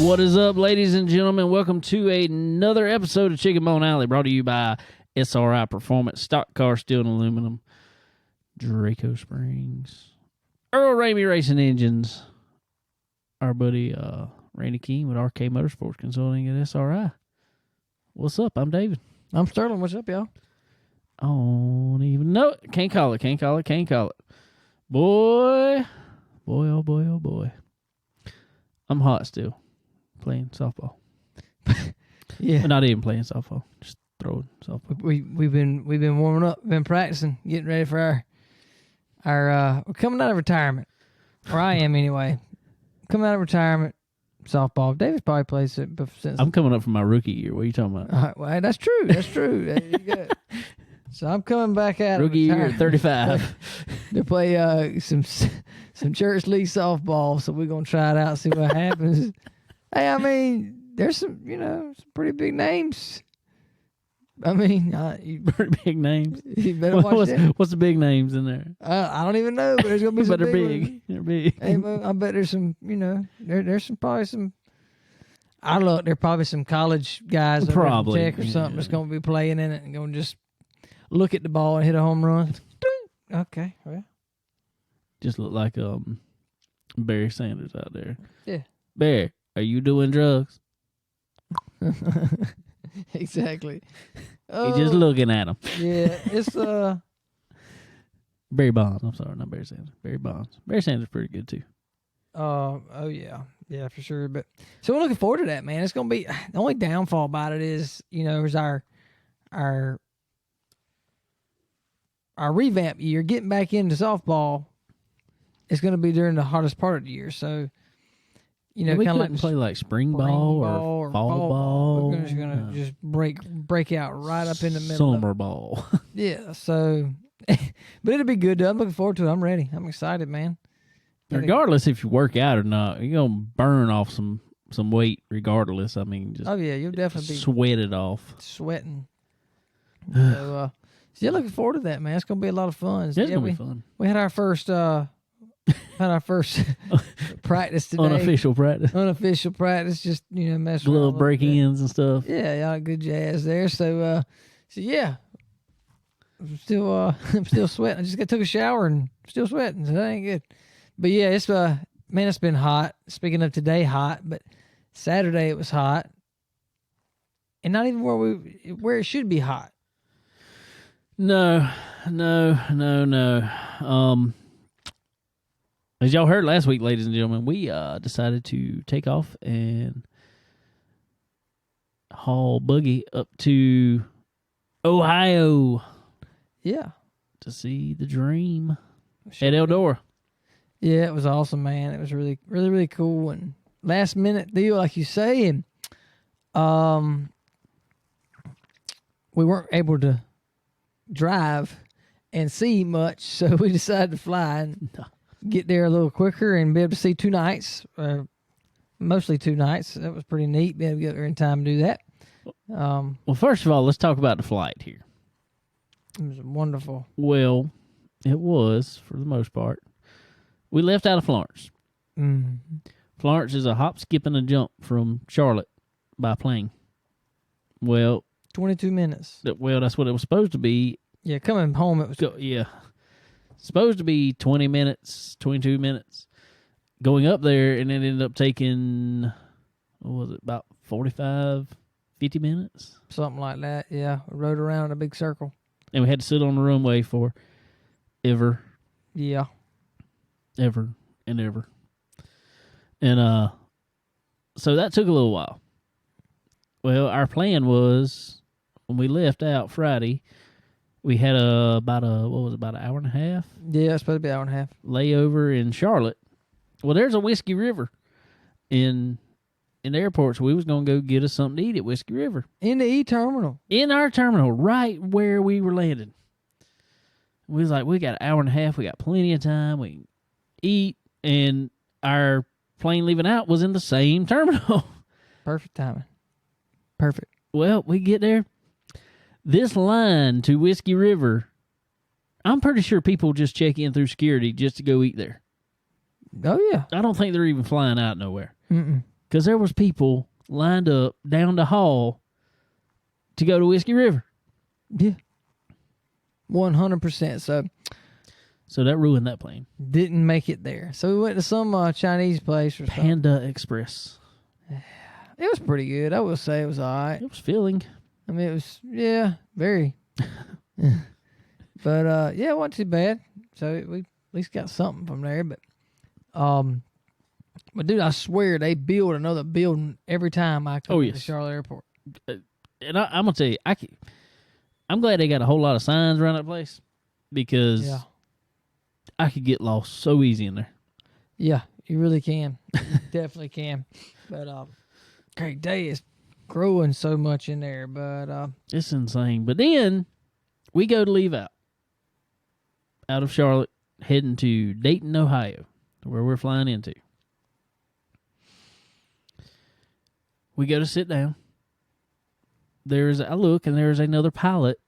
What is up, ladies and gentlemen? Welcome to another episode of Chicken Bone Alley, brought to you by SRI Performance, Stock Car Steel and Aluminum, Draco Springs, Earl Ramey Racing Engines, our buddy Randy Keene with RK Motorsports Consulting at SRI. What's up? I'm David. I'm Sterling. What's up, y'all? I don't even know it. Can't call it. Boy, oh boy. I'm hot still. Playing softball. Yeah. But not even playing softball. Just throwing softball. We've been warming up, been practicing, getting ready for our we're coming out of retirement. Or I am anyway. Coming out of retirement, softball. David's probably plays it since I'm coming up from my rookie year. What are you talking about? well, that's true. There you go. So I'm coming back out Rookie of year, retirement 35. to play some church league softball. So we're gonna try it out, see what happens. Hey, I mean, there's some some pretty big names. I mean, Pretty big names. You better watch that. What's the big names in there? I don't even know, but there's gonna be some But they're big. big. They're big. Hey, I bet there's some. There's probably some. I look. There's probably some college guys over Probably, in Tech or something that's gonna be playing in it and gonna just look at the ball and hit a home run. Okay, well, Just look like Barry Sanders out there. Yeah. Barry, are you doing drugs? exactly. You're just looking at him. Yeah, it's Barry Bonds. I'm sorry, not Barry Sanders. Barry Bonds. Barry Sanders is pretty good too. Oh yeah, for sure. But so we're looking forward to that, man. It's gonna be the only downfall about it is is our revamp year, getting back into softball. It's gonna be during the hardest part of the year, so We kind of couldn't like play like spring ball or fall ball. We're just gonna just break out right up in the middle. Summer ball. Yeah, so but it'll be good though. I'm looking forward to it. I'm ready. I'm excited, man. Regardless if you work out or not, you're gonna burn off some weight regardless. I mean, just you'll definitely be sweat it off. sweating. So yeah, looking forward to that, man. It's gonna be a lot of fun. It's gonna be fun. We had our first practice today. Unofficial practice, just mess around. Little break-ins and stuff. Yeah, y'all good jazz there. So yeah, I'm still sweating. I just took a shower and still sweating. So that ain't good. But yeah, it's it's been hot. Speaking of today, hot. But Saturday it was hot, and not even where it should be hot. No. As y'all heard last week, ladies and gentlemen, we decided to take off and haul buggy up to Ohio. Yeah. To see the dream at Eldora. Yeah, it was awesome, man. It was really, really, really cool and last minute deal, like you say, and we weren't able to drive and see much, so we decided to fly and get there a little quicker and be able to see 2 nights, mostly 2 nights. That was pretty neat, being able to get there in time to do that. Well, first of all, let's talk about the flight here. It was wonderful. Well, it was, for the most part. We left out of Florence. Mm. Florence is a hop, skip, and a jump from Charlotte by plane. Well, 22 minutes. Well, that's what it was supposed to be. Yeah, coming home it was. Yeah. Supposed to be 20 minutes, 22 minutes. Going up there, and it ended up taking, what was it, about 45, 50 minutes? Something like that, yeah. We rode around in a big circle. And we had to sit on the runway for ever. Yeah. Ever and ever. And so that took a little while. Well, our plan was, when we left out Friday, we had about an hour and a half? Yeah, it's supposed to be an hour and a half. Layover in Charlotte. Well, there's a Whiskey River in the airport, so we was going to go get us something to eat at Whiskey River. In the E-terminal. In our terminal, right where we were landing. We was like, we got an hour and a half. We got plenty of time. We can eat. And our plane leaving out was in the same terminal. Perfect timing. Perfect. Well, we get there. This line to Whiskey River, I'm pretty sure people just check in through security just to go eat there. Oh, yeah. I don't think they're even flying out nowhere. because there was people lined up down the hall to go to Whiskey River. Yeah. 100%. So that ruined that plane. Didn't make it there. So we went to some Chinese place or something. Panda Express. It was pretty good. I will say it was all right. It was filling. I mean, it was, very. But, it wasn't too bad. So we at least got something from there. But dude, I swear they build another building every time I come to the Charlotte Airport. And I'm going to tell you, I'm glad they got a whole lot of signs around that place because I could get lost so easy in there. Yeah, you really can. You definitely can. But Great Day is growing so much in there. But it's insane. But then we go to leave out of Charlotte, heading to Dayton, Ohio, where we're flying into. We go to sit down. I look, and there's another pilot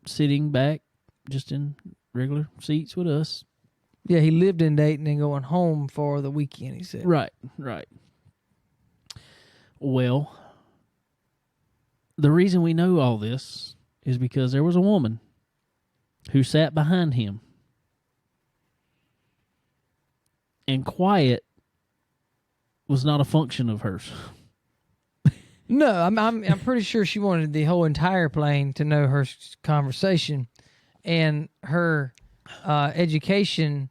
sitting back just in regular seats with us. Yeah, he lived in Dayton and going home for the weekend, he said. Right. Well, the reason we know all this is because there was a woman who sat behind him. And quiet was not a function of hers. No, I'm pretty sure she wanted the whole entire plane to know her conversation and her education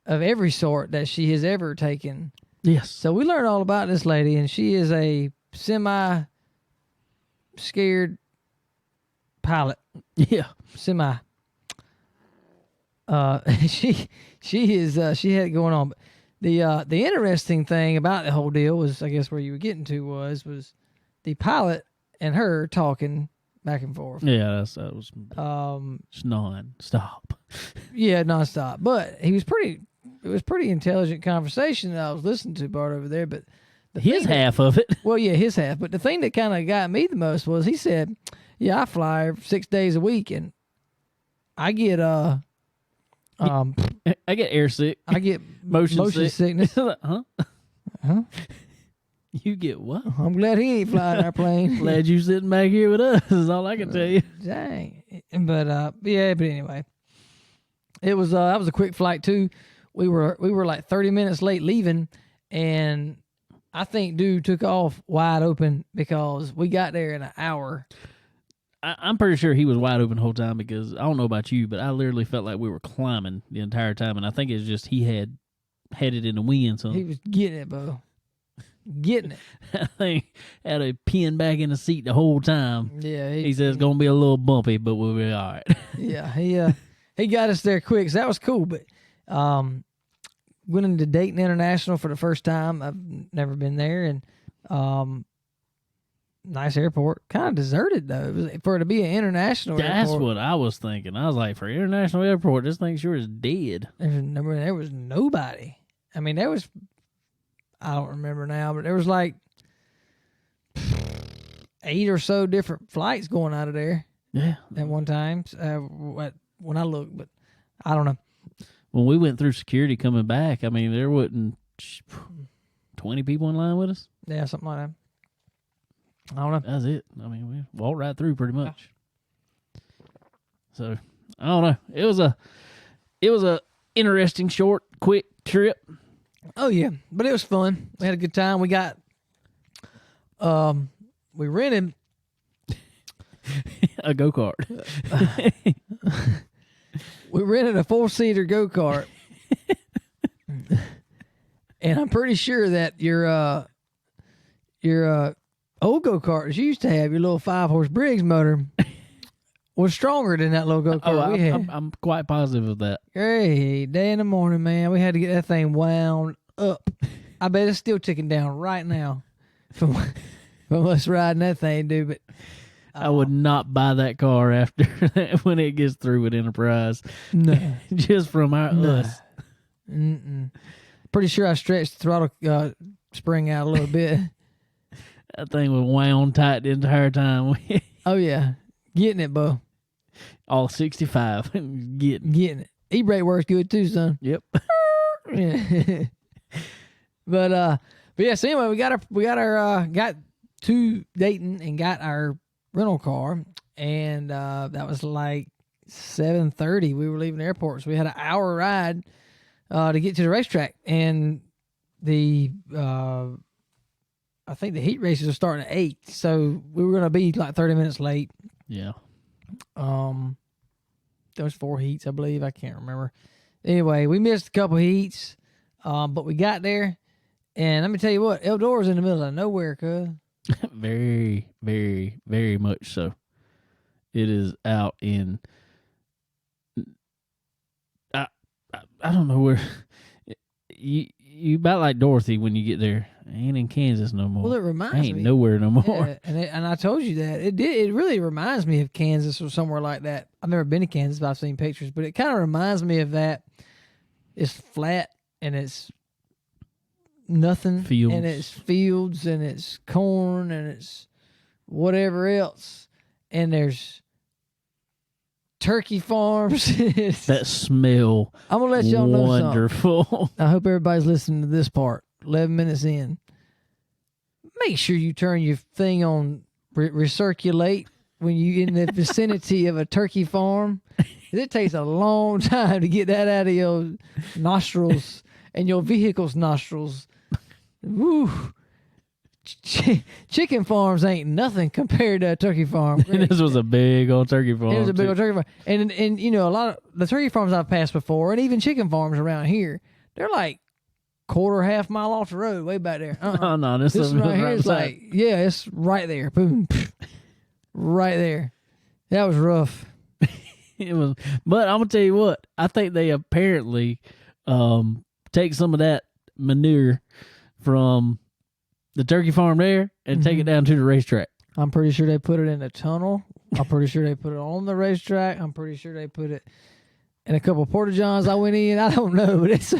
of every sort that she has ever taken. Yes. So we learned all about this lady, and she is a semi-scared pilot. Yeah. Semi. She had it going on. But the interesting thing about the whole deal was, I guess where you were getting to was the pilot and her talking back and forth. Yeah, that was non-stop. Yeah, nonstop. But it was pretty intelligent conversation that I was listening to Bart over there. But his half of it. Well, yeah, his half. But the thing that kind of got me the most was he said, "Yeah, I fly 6 days a week, and I get I get airsick. I get motion sickness." Huh? Huh? You get what? I'm glad he ain't flying our plane. Glad you sitting back here with us is all I can tell you. Dang. But anyway. It was that was a quick flight too. We were like 30 minutes late leaving, and I think dude took off wide open because we got there in an hour. I'm pretty sure he was wide open the whole time because I don't know about you, but I literally felt like we were climbing the entire time, and I think it's just he had it in the wind. So he was getting it, Bo. Getting it. I think had a pin back in the seat the whole time. Yeah, he says it's gonna be a little bumpy, but we'll be all right. Yeah, he got us there quick, so that was cool. But went into Dayton International for the first time. I've never been there, and nice airport. Kind of deserted though. It was, for it to be an international airport. That's what I was thinking. I was like, for international airport, this thing sure is dead. There was nobody. I mean, there was. I don't remember now, but there was like 8 or so different flights going out of there. Yeah, at one time. When I looked, but I don't know. When we went through security coming back, I mean, there wasn't 20 people in line with us. Yeah, something like that. I don't know. That's it. I mean, we walked right through pretty much. So I don't know. It was a interesting, short, quick trip. Oh yeah, but it was fun. We had a good time. We got, we rented a go-kart. We rented a 4-seater go-kart, and I'm pretty sure that your old go-kart you used to have, your little 5-horse Briggs motor, was stronger than that little go-kart we had. I'm quite positive of that. Hey, day in the morning, man. We had to get that thing wound up. I bet it's still ticking down right now from us riding that thing, dude. But I would not buy that car after that when it gets through with Enterprise. No. Just from us. Mm-mm. Pretty sure I stretched the throttle spring out a little bit. That thing was wound tight the entire time. Oh, yeah. Getting it, Bo. All 65. Getting it. E-brake works good too, son. Yep. Yeah. But But yeah, so anyway, got to Dayton and got our rental car, and that was like 7:30. We were leaving the airport, so we had an hour ride to get to the racetrack, and the I think the heat races are starting at 8, so we were gonna be like 30 minutes late. Yeah. There was 4 heats, I believe. I can't remember. Anyway, we missed a couple heats, but we got there, and let me tell you what, Eldora's in the middle of nowhere, cuz. Very, very, very much so. It is out in. I don't know where. You about like Dorothy when you get there. Ain't in Kansas no more. Well, it reminds me. Ain't nowhere no more. Yeah, and I told you that it really reminds me of Kansas or somewhere like that. I've never been to Kansas, but I've seen pictures. But it kind of reminds me of that. It's flat and it's nothing, Fields. and it's fields and it's corn and it's whatever else, and there's turkey farms. That smell. I'm gonna let y'all know something. Wonderful. I hope everybody's listening to this part. 11 minutes in. Make sure you turn your thing on recirculate when you in the vicinity of a turkey farm. It takes a long time to get that out of your nostrils and your vehicle's nostrils. Woo. Chicken farms ain't nothing compared to a turkey farm. This was a big old turkey farm. It was a big old turkey farm. And you know, a lot of the turkey farms I've passed before, and even chicken farms around here, they're like half mile off the road, way back there. Oh, no, this one right here is like, yeah, it's right there. Boom. Right there. That was rough. It was, but I'm gonna tell you what, I think they apparently take some of that manure from the turkey farm there and take it down to the racetrack. I'm pretty sure they put it in a tunnel. I'm pretty sure they put it on the racetrack. I'm pretty sure they put it in a couple of porta johns I went in. I don't know, but it's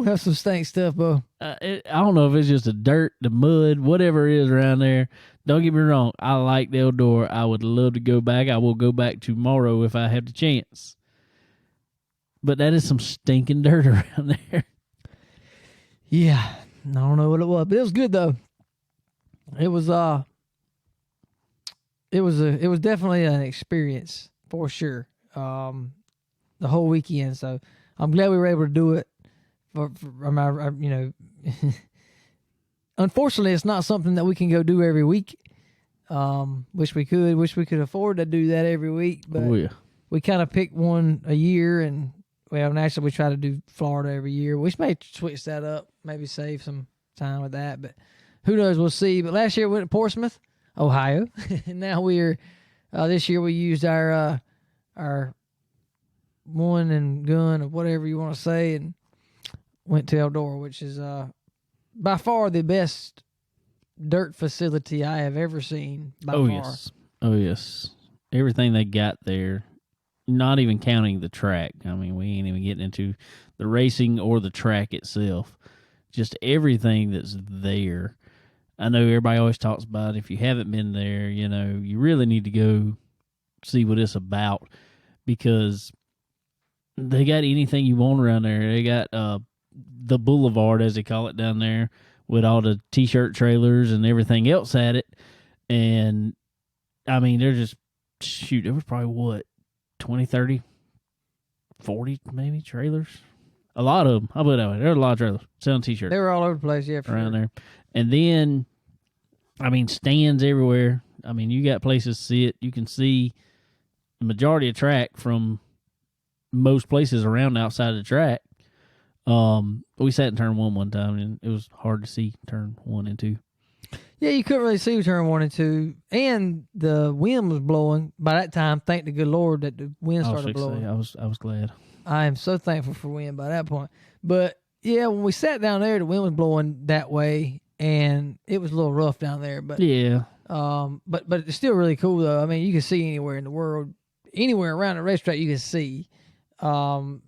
that's some stank stuff, bro. I don't know if it's just the dirt, the mud, whatever it is around there. Don't get me wrong. I like the Eldora. I would love to go back. I will go back tomorrow if I have the chance. But that is some stinking dirt around there. Yeah. I don't know what it was, but it was good though. It was definitely an experience for sure. The whole weekend. So I'm glad we were able to do it. Unfortunately, it's not something that we can go do every week. Wish we could afford to do that every week, but we kind of picked one a year, and we try to do Florida every year. We may switch that up, maybe save some time with that, but who knows? We'll see. But last year we went to Portsmouth, Ohio, and now this year we used our one and gun or whatever you want to say, and went to Eldora, which is by far the best dirt facility I have ever seen. By far. Yes. Oh yes. Everything they got there, not even counting the track. I mean, we ain't even getting into the racing or the track itself. Just everything that's there. I know everybody always talks about if you haven't been there, you really need to go see what it's about, because they got anything you want around there. They got the boulevard, as they call it down there, with all the T-shirt trailers and everything else at it. And, I mean, they're just, there was probably, 20, 30, 40 maybe trailers? A lot of them. I'll put it that way. There were a lot of trailers selling T-shirts. They were all over the place, yeah, for around sure. there. And then, I mean, stands everywhere. I mean, you got places to sit. You can see the majority of track from most places around outside of the track. We sat in turn one time, and it was hard to see turn 1 and 2. Yeah, you couldn't really see turn 1 and 2, and the wind was blowing. By that time, thank the good Lord that the wind started blowing. I was glad. I am so thankful for wind by that point. But yeah, when we sat down there, the wind was blowing that way, and it was a little rough down there. But yeah, but it's still really cool though. I mean, you can see anywhere in the world, anywhere around the racetrack, you can see.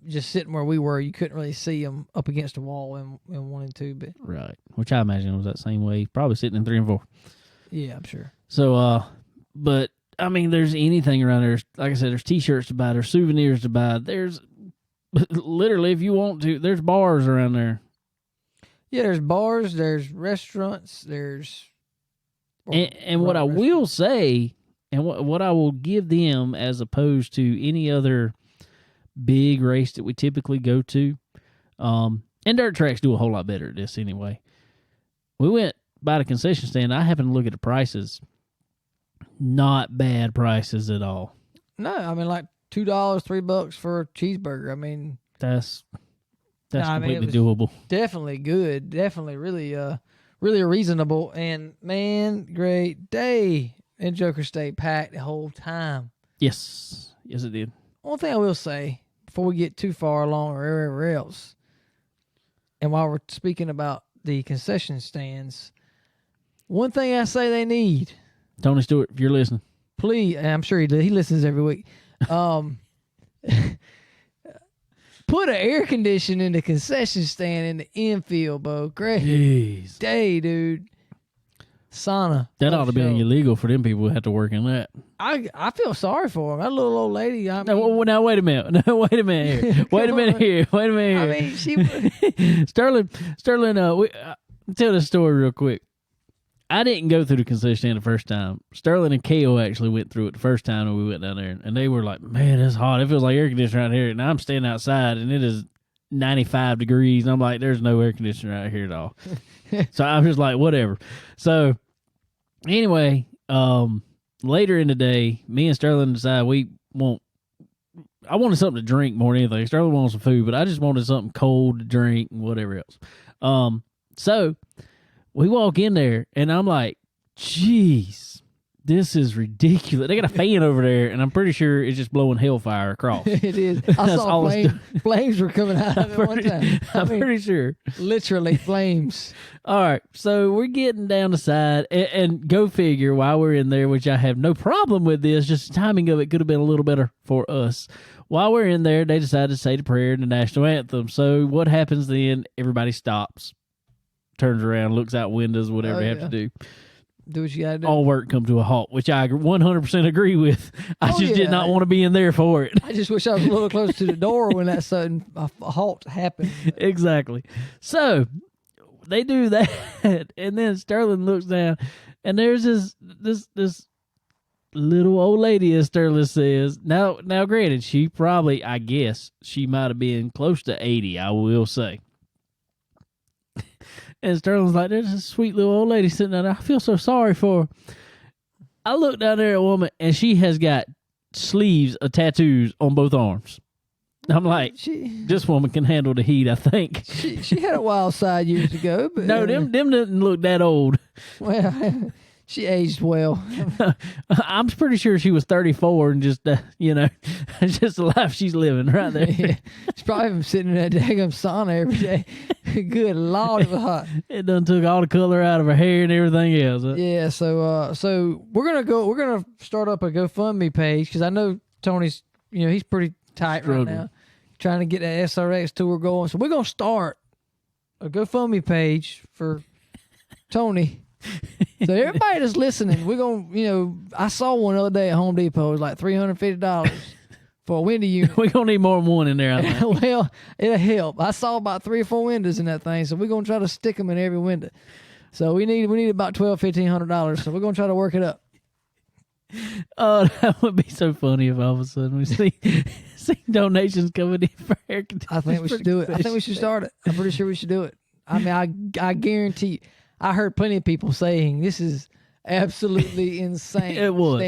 Just sitting where we were, you couldn't really see them up against the wall in 1 and 2. But right, which I imagine was that same way. Probably sitting in 3 and 4. Yeah, I'm sure. So, but I mean, there's anything around there. Like I said, there's T-shirts to buy, there's souvenirs to buy. There's literally, if you want to, there's bars around there. Yeah, there's bars, there's restaurants, there's... And what I will say, and what I will give them as opposed to any other big race that we typically go to, and dirt tracks do a whole lot better at this anyway. We went by the concession stand. I happened to look at the prices. Not bad prices at all. No, I mean, like $2, $3 for a cheeseburger. I mean... That's I mean, completely doable. Definitely good. Definitely really reasonable. And, man, great day. And Joker stayed packed the whole time. Yes. Yes, it did. One thing I will say, before we get too far along or wherever else, and while we're speaking about the concession stands, one thing I say they need. Tony Stewart, if you're listening. Please, and I'm sure he listens every week. Put an air conditioner in the concession stand in the infield, bro. Great Jeez. day, dude. Sauna. That ought to be illegal for them people who have to work in that. I feel sorry for him. That little old lady. Now, wait a minute. No, wait a minute here. Wait a minute here. I mean, she... Sterling, tell this story real quick. I didn't go through the concession stand the first time. Sterling and Kale actually went through it the first time when we went down there, and they were like, "Man, it's hot. It feels like air conditioning out here." And I'm standing outside, and it is 95 degrees, and I'm like, "There's no air conditioner out here at all." So I'm just like, whatever. So anyway, later in the day, me and Sterling decided I wanted something to drink more than anything. Sterling wanted some food, but I just wanted something cold to drink and whatever else. So we walk in there, and I'm like, "Jeez, this is ridiculous." They got a fan over there, and I'm pretty sure it's just blowing hellfire across. It is. I saw flames were coming out of it one time. I'm pretty sure. Literally flames. All right, so we're getting down the side, and go figure, while we're in there, which I have no problem with this, just the timing of it could have been a little better for us. While we're in there, they decided to say the prayer and the national anthem. So what happens then? Everybody stops, turns around, looks out windows, whatever they have to do. Do what you gotta do. All work come to a halt, which I 100% agree with. I just did not want to be in there for it. I just wish I was a little closer to the door when that sudden halt happened. Exactly. So they do that, and then Sterling looks down, and there's this little old lady, as Sterling says. Now, granted, she probably, I guess, she might have been close to 80, I will say. And Sterling's like, "There's this sweet little old lady sitting down there. I feel so sorry for her." I look down there at a woman, and she has got sleeves of tattoos on both arms. I'm like, this woman can handle the heat, I think. She had a wild side years ago. But, no, them didn't look that old. Well, she aged well. I'm pretty sure she was 34 and just, just the life she's living right there. Yeah. She's probably been sitting in that daggum sauna every day. Good Lord, it was hot. It done took all the color out of her hair and everything else. Yeah, so we're gonna start up a GoFundMe page because I know Tony's, he's pretty tight right now, trying to get that SRX tour going. So we're gonna start a GoFundMe page for Tony. So everybody that's listening, we're gonna, I saw one the other day at Home Depot. It was like $350 for a window unit. We're gonna need more than one in there, I think. Well, it'll help. I saw about 3 or 4 windows in that thing, so we're gonna try to stick them in every window. So we need about $1,200-$1,500. So we're gonna try to work it up. Oh, that would be so funny if all of a sudden we see donations coming in for air conditioners. I think we should do it. I think we should start it. I'm pretty sure we should do it. I mean, I guarantee you. I heard plenty of people saying this is absolutely insane. It was.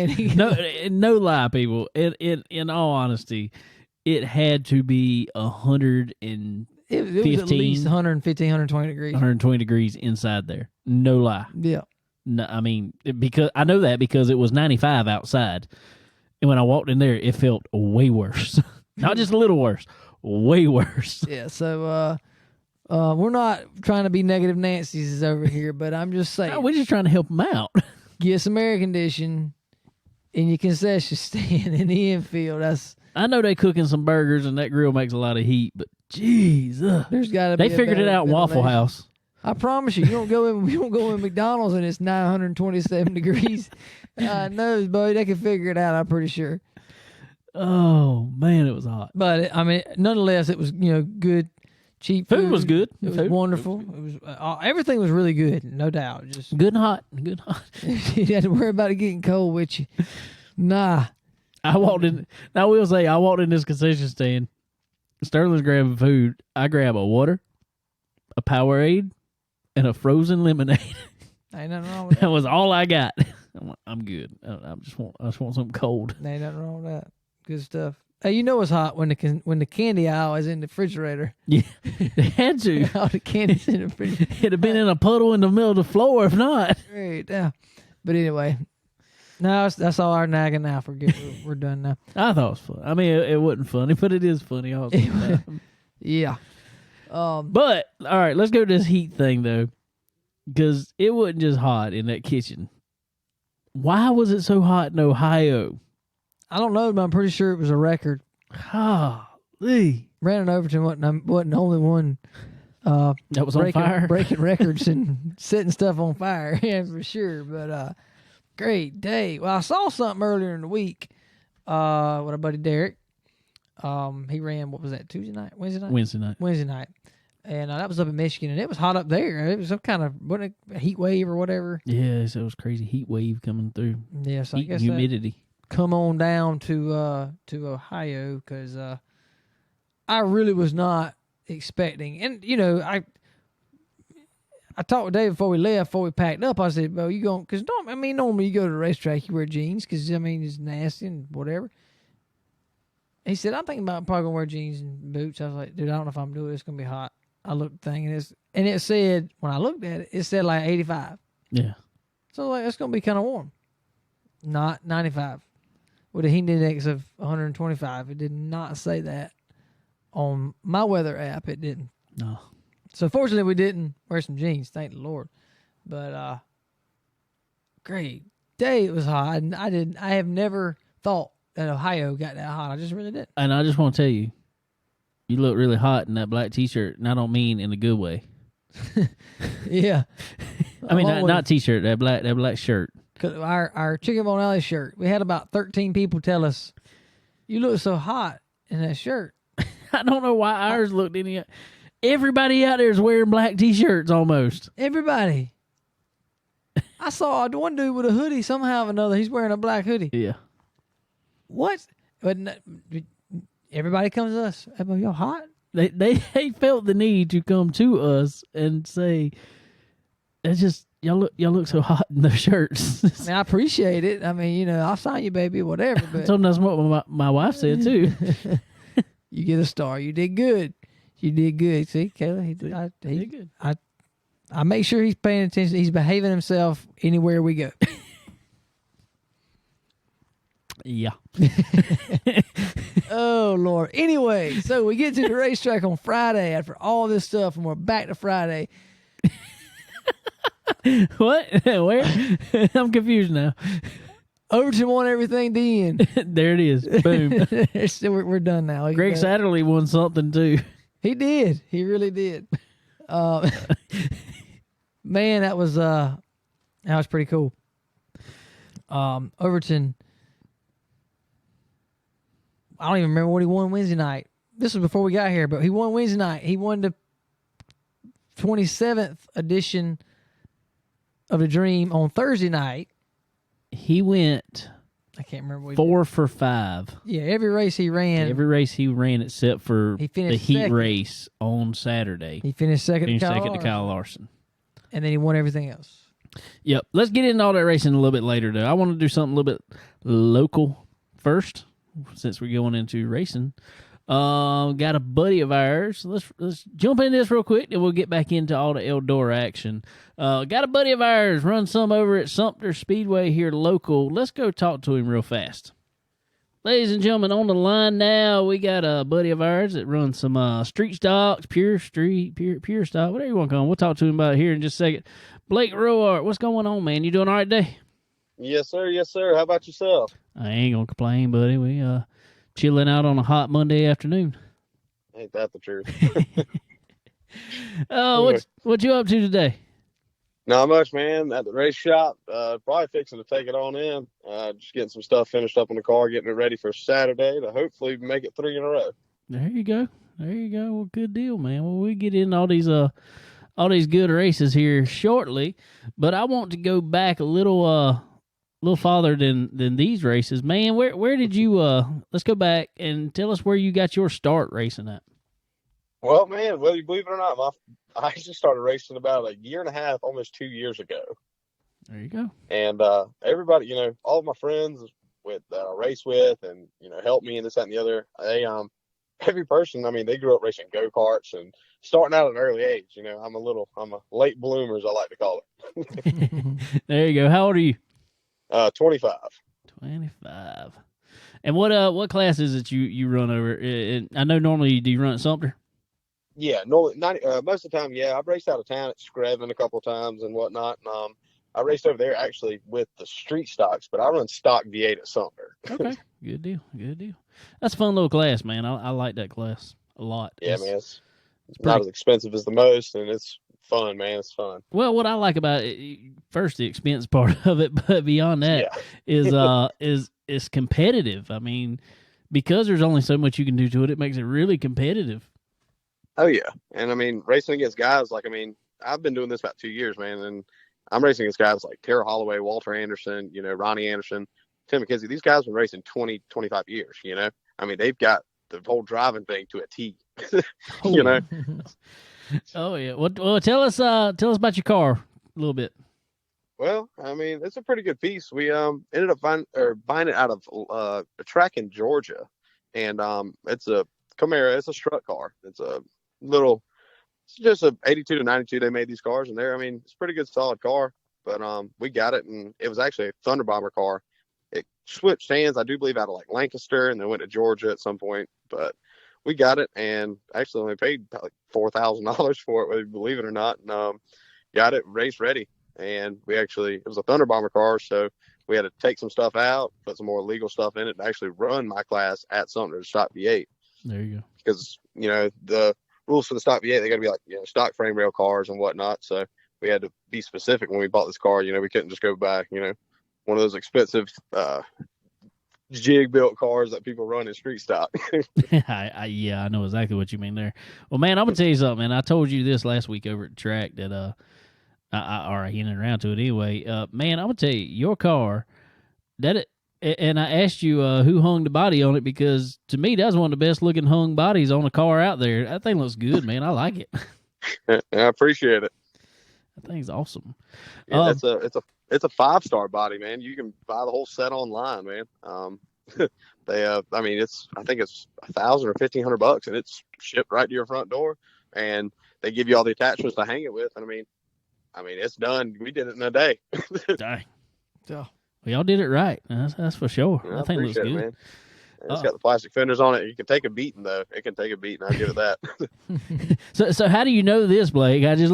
No lie, people. In all honesty, it had to be 115. It was at least 115, 120 degrees. 120 degrees inside there. No lie. Yeah. No, I mean, because I know that because it was 95 outside. And when I walked in there, it felt way worse. Not just a little worse, way worse. Yeah, so we're not trying to be negative Nancy's over here, but I'm just saying. No, we're just trying to help them out. Get some air conditioning in your concession stand in the infield. I know they cooking some burgers and that grill makes a lot of heat, but geez, there's got to be. They figured it out in Waffle House. I promise you, you don't go in McDonald's and it's 927 degrees. No, buddy, they can figure it out. I'm pretty sure. Oh man, it was hot. But I mean, nonetheless, it was good. cheap Food was good. It was Food. wonderful. It was everything was really good, no doubt. Just Good and hot. Good and hot. you had to worry about it getting cold with you. Nah. I walked in. I will say, I walked in this concession stand. Sterling's grabbing food. I grab a water, a Powerade, and a frozen lemonade. Ain't nothing wrong with That that. was all I got. I'm good. I just want something cold. Ain't nothing wrong with that. Good stuff. Hey, you know it's hot when the candy aisle is in the refrigerator. Yeah, they had to. All the candy's in the refrigerator. It'd have been in a puddle in the middle of the floor if not. Right, yeah. But anyway, no, that's all our nagging now. We're done now. I thought it was fun. I mean, it wasn't funny, but it is funny also. Yeah. But all right, let's go to this heat thing though, because it wasn't just hot in that kitchen. Why was it so hot in Ohio? I don't know, but I'm pretty sure it was a record. Golly. Brandon Overton wasn't the only one That was on fire. breaking records and setting stuff on fire. Yeah, for sure. But great day. Well, I saw something earlier in the week with our buddy Derek. He ran, what was that, Wednesday night. And that was up in Michigan, and it was hot up there. It was some kind of a heat wave or whatever. Yeah, so it was crazy heat wave coming through. Yeah, so I guess humidity. Come on down to Ohio, because I really was not expecting. And you know, I talked with Dave before we left, before we packed up. I said, "Well, you going?" Because normally you go to the racetrack, you wear jeans, because it's nasty and whatever. He said, "I'm thinking about probably gonna wear jeans and boots." I was like, "Dude, I don't know if I'm doing it. It's gonna be hot." I looked at the thing, and it said, when I looked at it, it said like 85. Yeah. So like it's gonna be kind of warm. Not 95. With a heat index of 125. It did not say that on my weather app. It didn't. No. So fortunately, we didn't wear some jeans. Thank the Lord. But great day. It was hot, and I have never thought that Ohio got that hot. I just really did. And I just want to tell you, you look really hot in that black T-shirt, and I don't mean in a good way. Yeah. I mean, not T-shirt, that black shirt. Cause our Chicken Bone Alley shirt, we had about 13 people tell us, "You look so hot in that shirt." I don't know why ours looked any. Everybody out there is wearing black T-shirts almost. Everybody. I saw one dude with a hoodie somehow or another. He's wearing a black hoodie. Yeah. What? But everybody comes to us. "Hey, y'all hot?" They felt the need to come to us and say, "It's just y'all look so hot in those shirts." I mean, I appreciate it. I mean, you know, I'll sign you, baby, whatever. But Sometimes what my wife said too. You get a star. You did good. You did good. See, Kayla, he did good. I make sure he's paying attention. He's behaving himself anywhere we go. Yeah. Oh, Lord. Anyway, so we get to the racetrack on Friday after all this stuff, and we're back to Friday. What? Where? I'm confused now. Overton won everything then. There it is. Boom. So we're done now. Greg Satterley won something too. He did. He really did. Man, that was pretty cool. Overton, I don't even remember what he won Wednesday night. This was before we got here, but he won Wednesday night. He won the 27th edition of the Dream on Thursday night. He went, I can't remember what 4 for 5. Yeah, every race he ran. Every race he ran except for He the finished heat second. race on Saturday. He finished second Finished to Kyle second to Larson. Kyle Larson. And then he won everything else. Yep. Let's get into all that racing a little bit later, though. I want to do something a little bit local first, since we're going into racing. Got a buddy of ours. Let's jump into this real quick, and we'll get back into all the Eldora action. Got a buddy of ours, run some over at Sumter Speedway here local. Let's go talk to him real fast. Ladies and gentlemen, on the line now, we got a buddy of ours that runs some street stocks, pure stock, whatever you want to call them. We'll talk to him about it here in just a second. Blake Roark, what's going on, man? You doing all right today? Yes, sir. Yes, sir. How about yourself? I ain't gonna complain, buddy. We chilling out on a hot Monday afternoon. Ain't that the truth? What you up to today? Not much, man. At the race shop, probably fixing to take it on in. Just getting some stuff finished up on the car, getting it ready for Saturday to hopefully make it 3 in a row. There you go. There you go. Well, good deal, man. Well, we get in all these good races here shortly, but I want to go back a little farther than these races, man. Where did you let's go back and tell us where you got your start racing at. Well, man, whether you believe it or not, I actually started racing about a year and a half, almost 2 years ago. There you go. And everybody, all of my friends with race with, and help me and this, that, and the other. Every person, I mean, they grew up racing go-karts and starting out at an early age. I'm a late bloomer, as I like to call it. There you go. How old are you? 25. 25. And what class is it you run over? I know normally do you run at Sumter? Yeah, no, most of the time, yeah. I've raced out of town at Screven a couple of times and whatnot. And I raced over there actually with the street stocks, but I run stock V8 at Sumter. Okay, good deal. That's a fun little class, man. I like that class a lot. Yeah, man, it's not as expensive as the most, and it's fun, man. It's fun. Well, what I like about it, first the expense part of it, but beyond that is competitive. I mean, because there's only so much you can do to it, it makes it really competitive. Oh yeah, and I mean, racing against guys I've been doing this about 2 years, man, and I'm racing against guys like Tara Holloway, Walter Anderson, Ronnie Anderson, Tim McKenzie. These guys have been racing 20, 25 years. I mean, they've got the whole driving thing to a T. Oh yeah. Well, tell us about your car a little bit. Well, I mean, it's a pretty good piece. We ended up buying it out of a track in Georgia, and it's a Camaro. It's a strut car. It's just a 82 to 92. They made these cars, and it's a pretty good, solid car. But we got it, and it was actually a Thunder Bomber car. It switched hands, I do believe, out of Lancaster, and then went to Georgia at some point. But we got it, and actually only paid like $4,000 for it, whether you believe it or not. And got it race ready, and it was a Thunder Bomber car, so we had to take some stuff out, put some more legal stuff in it, and actually run my class at Sumter to stock V8. There you go. Because the rules for the stock V8, they got to be like stock frame rail cars and whatnot. So we had to be specific when we bought this car. We couldn't just go buy one of those expensive jig built cars that people run in street stock. I know exactly what you mean there. Well, man, I'm gonna tell you something, man. I told you this last week over at the track that I hinted around to it anyway. Man, I'm gonna tell you, your car and I asked you who hung the body on it, because to me that's one of the best looking hung bodies on a car out there. That thing looks good, man. I like it. I appreciate it. That thing's awesome. Yeah, it's a 5-star body, man. You can buy the whole set online, man. I think it's $1,000 or $1,500, and it's shipped right to your front door, and they give you all the attachments to hang it with. And I mean, it's done. We did it in a day. Dang. Well, y'all did it right. That's for sure. Yeah, that thing looks good. Man. It's got the plastic fenders on it. You can take a beating, though. It can take a beating. I'll give it that. So how do you know this, Blake? I just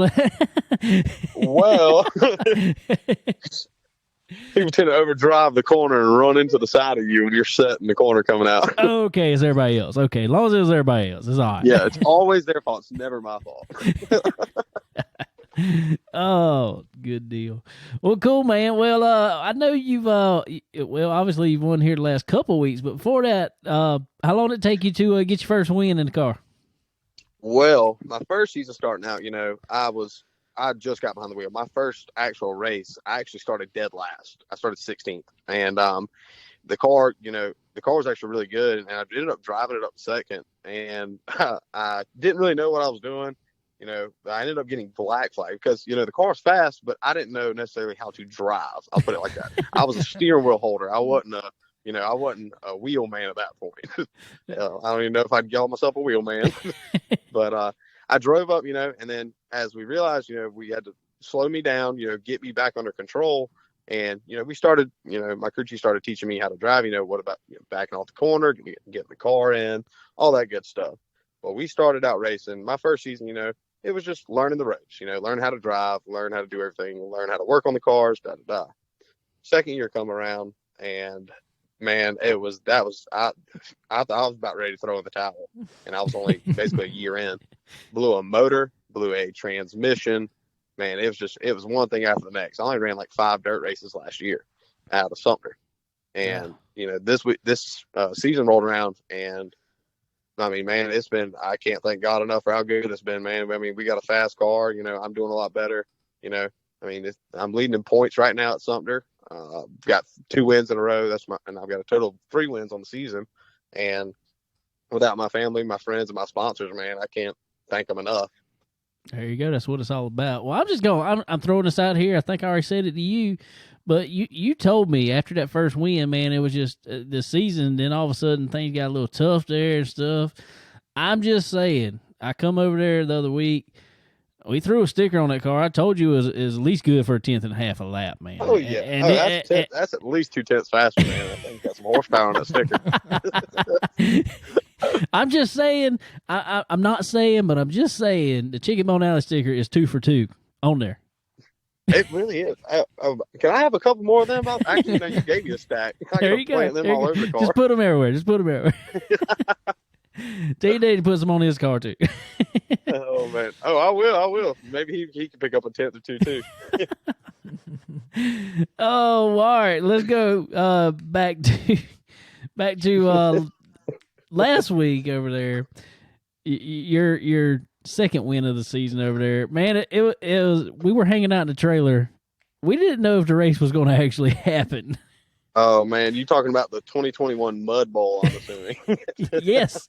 well, people tend to overdrive the corner and run into the side of you when you're set in the corner coming out. Okay, it's everybody else. Okay, as long as it was everybody else, it's all right. Yeah, it's always their fault. It's never my fault. Oh, good deal. Well, cool, man. Well, I know you've obviously you've won here the last couple of weeks, but before that, how long did it take you to get your first win in the car? Well, my first season starting out, I just got behind the wheel. My first actual race, I actually started dead last. I started 16th, and the car was actually really good, and I ended up driving it up second, and I didn't really know what I was doing. I ended up getting black flag because, the car's fast, but I didn't know necessarily how to drive. I'll put it like that. I was a steering wheel holder. I wasn't a wheel man at that point. I don't even know if I'd call myself a wheel man, but I drove up, and then as we realized, we had to slow me down, get me back under control. And, we started, my crew chief started teaching me how to drive, what about backing off the corner, getting the car in, all that good stuff. Well, we started out racing. My first season, it was just learning the ropes, learn how to drive, learn how to do everything, learn how to work on the cars, Second year come around, and man, I thought I was about ready to throw in the towel, and I was only basically a year in. Blew a motor, blew a transmission. Man, it was one thing after the next. I only ran like 5 dirt races last year out of Sumter, and this season rolled around, and I mean, man, I can't thank God enough for how good it's been, man. I mean, we got a fast car, I'm doing a lot better, I mean, I'm leading in points right now at Sumter. Got 2 wins in a row. And I've got a total of 3 wins on the season. And without my family, my friends, and my sponsors, man, I can't thank them enough. There you go. That's what it's all about. Well, I'm throwing this out here. I think I already said it to you, but you told me after that first win, man, it was just the season. Then all of a sudden things got a little tough there and stuff. I'm just saying, I come over there the other week. We threw a sticker on that car. I told you it was at least good for a 10th and a half a lap, man. Oh, yeah. And that's at least 2 tenths faster, man. I think got some horsepower on that sticker. I'm just saying, I'm not saying, but I'm just saying the Chicken Bone Alley sticker is 2 for 2 on there. It really is. Can I have a couple more of them? Actually, no, you gave me a stack. There you go. Them all over the car. Just put them everywhere. T-Day to put some on his car, too. Oh, man. Oh, I will. Maybe he can pick up a 10th or 2, too. Oh, all right. Let's go back to last week over there. Your second win of the season over there. Man, it was we were hanging out in the trailer. We didn't know if the race was going to actually happen. Oh, man, you talking about the 2021 Mud Bowl, I'm assuming. Yes.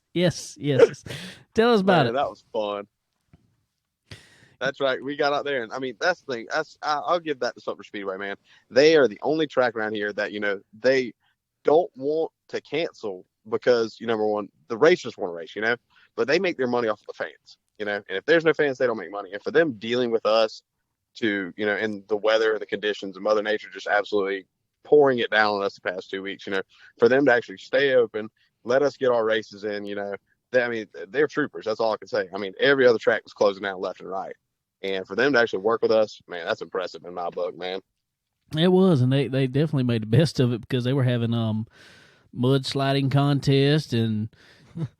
Tell us about it. That was fun. That's right. We got out there, and I mean, that's the thing. I'll give that to Sumter Speedway, man. They are the only track around here that, they don't want to cancel because, number one, the racers want to race, but they make their money off of the fans, and if there's no fans, they don't make money. And for them dealing with us to, in the weather, the conditions, and Mother Nature just absolutely pouring it down on us the past 2 weeks, for them to actually stay open, let us get our races in, they're troopers. That's all I can say. I mean, every other track was closing down left and right. And for them to actually work with us, man, that's impressive in my book, man. It was, and they definitely made the best of it because they were having mud sliding contest and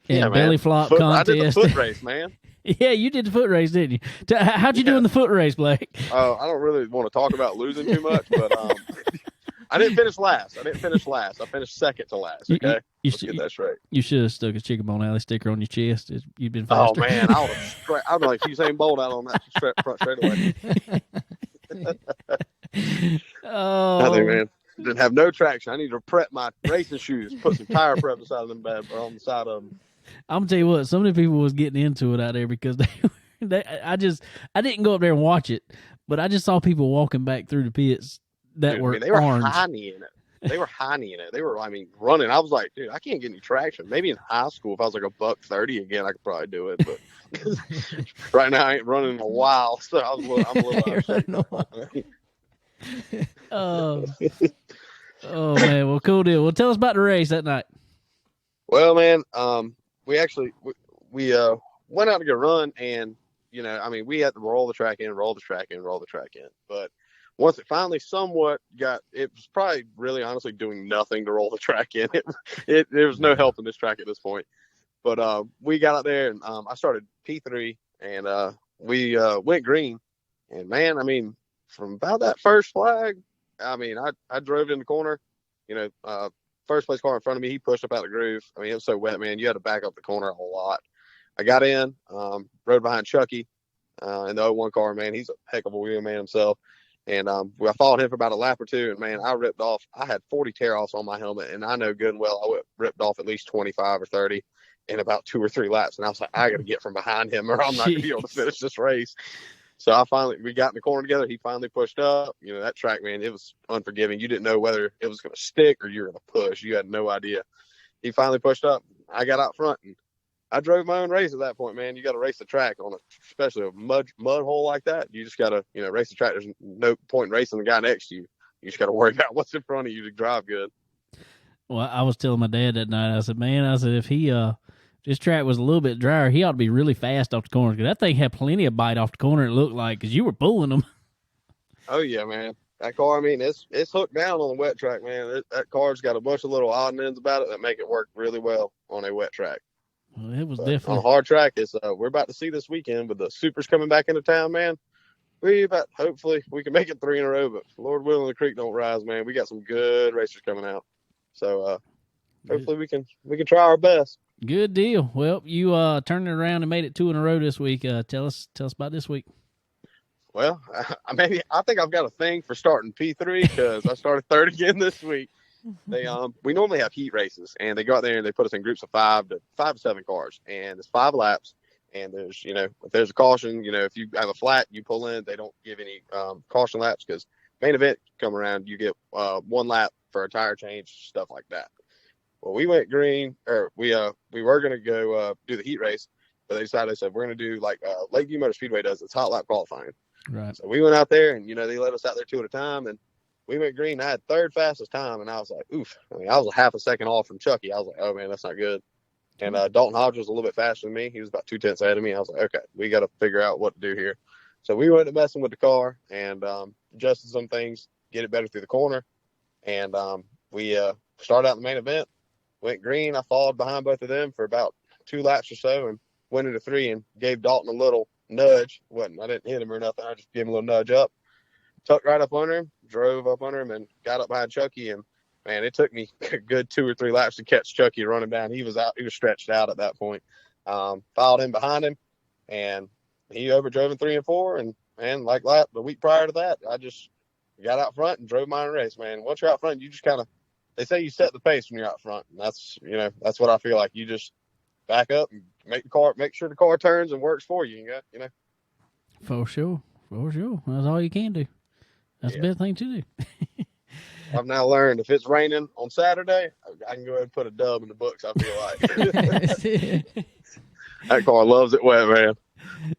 belly flop contest. I did the foot race, man. Yeah, you did the foot race, didn't you? How'd you do in the foot race, Blake? I don't really want to talk about losing too much, but I didn't finish last. I finished second to last. Okay, let's get that straight. You should have stuck a Chicken Bone Alley sticker on your chest. You'd been faster. Oh man, I'd be like Usain Bolt out on that front straightaway. Nothing, man. Didn't have no traction. I need to prep my racing shoes. Put some tire prep beside them on the side of them. I'm gonna tell you what. So many people was getting into it out there because I didn't go up there and watch it, but I just saw people walking back through the pits. They were hiney in it. They were running. I was like, dude, I can't get any traction. Maybe in high school, if I was like $130 again, I could probably do it. But right now, I ain't running in a while, so I'm a little upset. Oh man, well, cool deal. Well, tell us about the race that night. Well, man, we actually we went out to go run, and we had to roll the track in, but once it finally somewhat it was probably really honestly doing nothing to roll the track in. There was no help in this track at this point. But we got out there, and I started P3, and we went green. And, man, from about that first flag, I drove in the corner. First place car in front of me, he pushed up out the groove. It was so wet, man. You had to back up the corner a whole lot. I got in, rode behind Chucky in the 01 car, man. He's a heck of a wheel man himself. And I followed him for about a lap or two, and, man, I ripped off. I had 40 tear-offs on my helmet, and I know good and well I ripped off at least 25 or 30 in about 2 or 3 laps. And I was like, I got to get from behind him or I'm not going to be able to finish this race. So we got in the corner together. He finally pushed up. That track, man, it was unforgiving. You didn't know whether it was going to stick or you were going to push. You had no idea. He finally pushed up. I got out front, and I drove my own race at that point, man. You got to race the track especially a mud hole like that. You just got to, race the track. There's no point in racing the guy next to you. You just got to worry about what's in front of you to drive good. Well, I was telling my dad that night, I said, if this track was a little bit drier, he ought to be really fast off the corners, because that thing had plenty of bite off the corner, it looked like, because you were pulling them. Oh, yeah, man. That car, it's hooked down on the wet track, man. That car's got a bunch of little odd ends about it that make it work really well on a wet track. Well, it was definitely on a hard track. We're about to see this weekend with the supers coming back into town, man. Hopefully we can make it 3 in a row, but Lord willing, the creek don't rise, man. We got some good racers coming out, so hopefully we can try our best. Good deal. Well, you turned it around and made it 2 in a row this week. Tell us about this week. Well, I think I've got a thing for starting P3 because I started third again this week. We normally have heat races, and they go out there and they put us in groups of 5 to 7 cars, and it's 5 laps. And there's, if there's a caution, if you have a flat, you pull in. They don't give any caution laps because main event come around, you get 1 lap for a tire change, stuff like that. Well, we went green, or we were gonna go do the heat race, but they said we're gonna do like Lakeview Motor Speedway does. It's hot lap qualifying. Right. So we went out there, and they let us out there 2 at a time, and we went green. I had 3rd fastest time, and I was like, oof. I mean, I was a half a second off from Chucky. I was like, oh man, that's not good. And Dalton Hodge was a little bit faster than me. He was about 2/10 ahead of me. I was like, okay, we got to figure out what to do here. So we went to messing with the car and adjusted some things, get it better through the corner. And we started out in the main event, went green. I followed behind both of them for about 2 laps or so and went into 3 and gave Dalton a little nudge. I didn't hit him or nothing. I just gave him a little nudge up, tucked right up under him, drove up under him, and got up behind Chucky. And man, it took me a good 2 or 3 laps to catch Chucky running down. He was out. He was stretched out at that point. Followed him behind him, and he overdrove in 3 and 4. And like the week prior to that, I just got out front and drove my own race, man. Once you're out front, you just kind of, they say you set the pace when you're out front. And that's what I feel like. You just back up and make sure the car turns and works for you. For sure. That's all you can do. That's the best thing to do. I've now learned if it's raining on Saturday, I can go ahead and put a dub in the books, I feel like. That car loves it wet, man.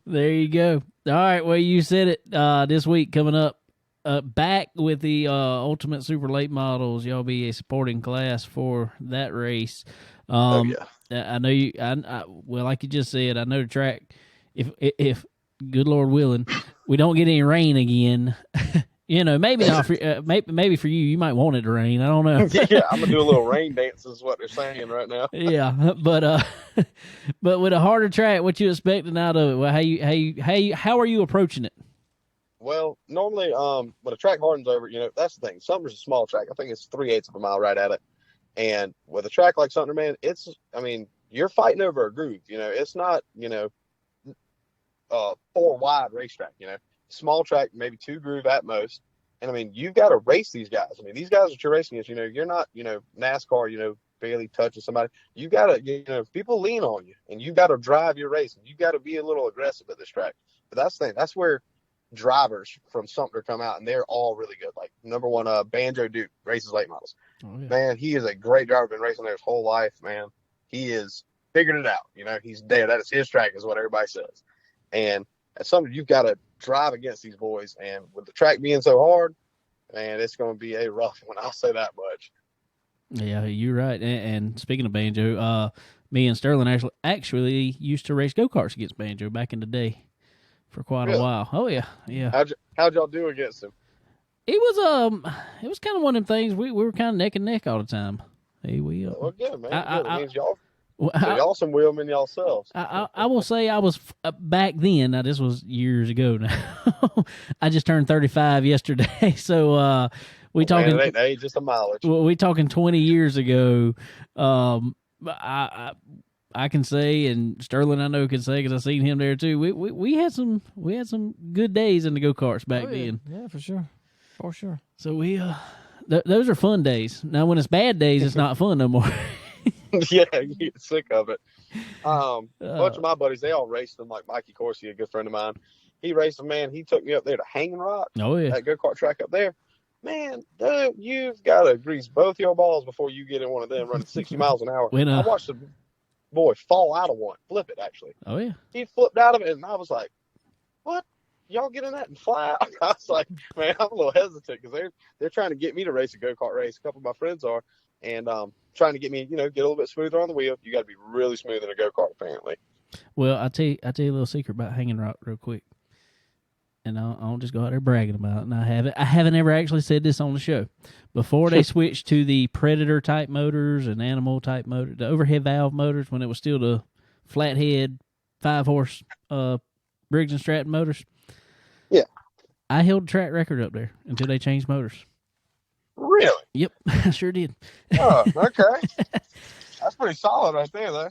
There you go. All right, well, you said it this week coming up. Back with the Ultimate Super Late Models. Y'all be a supporting class for that race. I know you. Well, like you just said, I know the track. If good Lord willing, we don't get any rain again. Maybe not for maybe for you. You might want it to rain. I don't know. Yeah, I'm gonna do a little rain dance. Is what they're saying right now. Yeah, but with a harder track, what you expecting out of it? Well, how are you approaching it? Well, normally, when a track hardens over, that's the thing. Sumter's a small track. I think it's 3/8 of a mile right at it. And with a track like Sumter, man, you're fighting over a groove. It's not, 4 wide racetrack. Small track, maybe 2 groove at most. And you've got to race these guys. These guys that you're racing against, you're not, NASCAR, barely touching somebody. You got to, people lean on you, and you got to drive your race, and you got to be a little aggressive at this track. But that's the thing. That's where drivers from Sumter come out, and they're all really good. Like number 1, Banjo Duke races late models. Oh, yeah. Man, he is a great driver. Been racing there his whole life, man. He is figured it out. He's there. That is his track, is what everybody says. And at Sumter, you've got to drive against these boys. And with the track being so hard, man, it's going to be a rough one. I'll say that much. Yeah, you're right. And speaking of Banjo, me and Sterling actually used to race go-karts against Banjo back in the day for quite a while. Oh yeah. How'd y'all do against him? It was kind of one of them things. We were kind of neck and neck all the time. Hey, well, good, man. It means y'all some wheelmen yourselves. I will say I was back then. Now this was years ago. Now I just turned 35 yesterday, so we talking. Man, it ain't just a mileage. Well, we talking 20 years ago. I can say, and Sterling I know can say because I seen him there too. We had some good days in the go karts back then. Yeah, for sure. So we those are fun days. Now when it's bad days, it's not fun no more. Yeah, you get sick of it. A bunch of my buddies, they all raced them. Like Mikey Corsi, a good friend of mine, he raced them. Man, he took me up there to Hanging Rock. Oh yeah, that go kart track up there. Man, dude, you've got to grease both your balls before you get in one of them running 60 miles an hour. I watched the boy fall out of one, flip it actually. Oh yeah, he flipped out of it, and I was like, "What? Y'all get in that and fly?" I was like, "Man, I'm a little hesitant because they're trying to get me to race a go kart race. A couple of my friends are, and trying to get me, get a little bit smoother on the wheel. You got to be really smooth in a go kart, apparently." Well, I'll tell you a little secret about Hanging Rock real quick, and I'll just go out there bragging about it. And I haven't ever actually said this on the show. Before they switched to the Predator type motors and Animal type motor, the overhead valve motors, when it was still the flathead 5-horse Briggs and Stratton motors. Yeah, I held the track record up there until they changed motors. Really? Yep, I sure did. Oh, okay. That's pretty solid right there, though.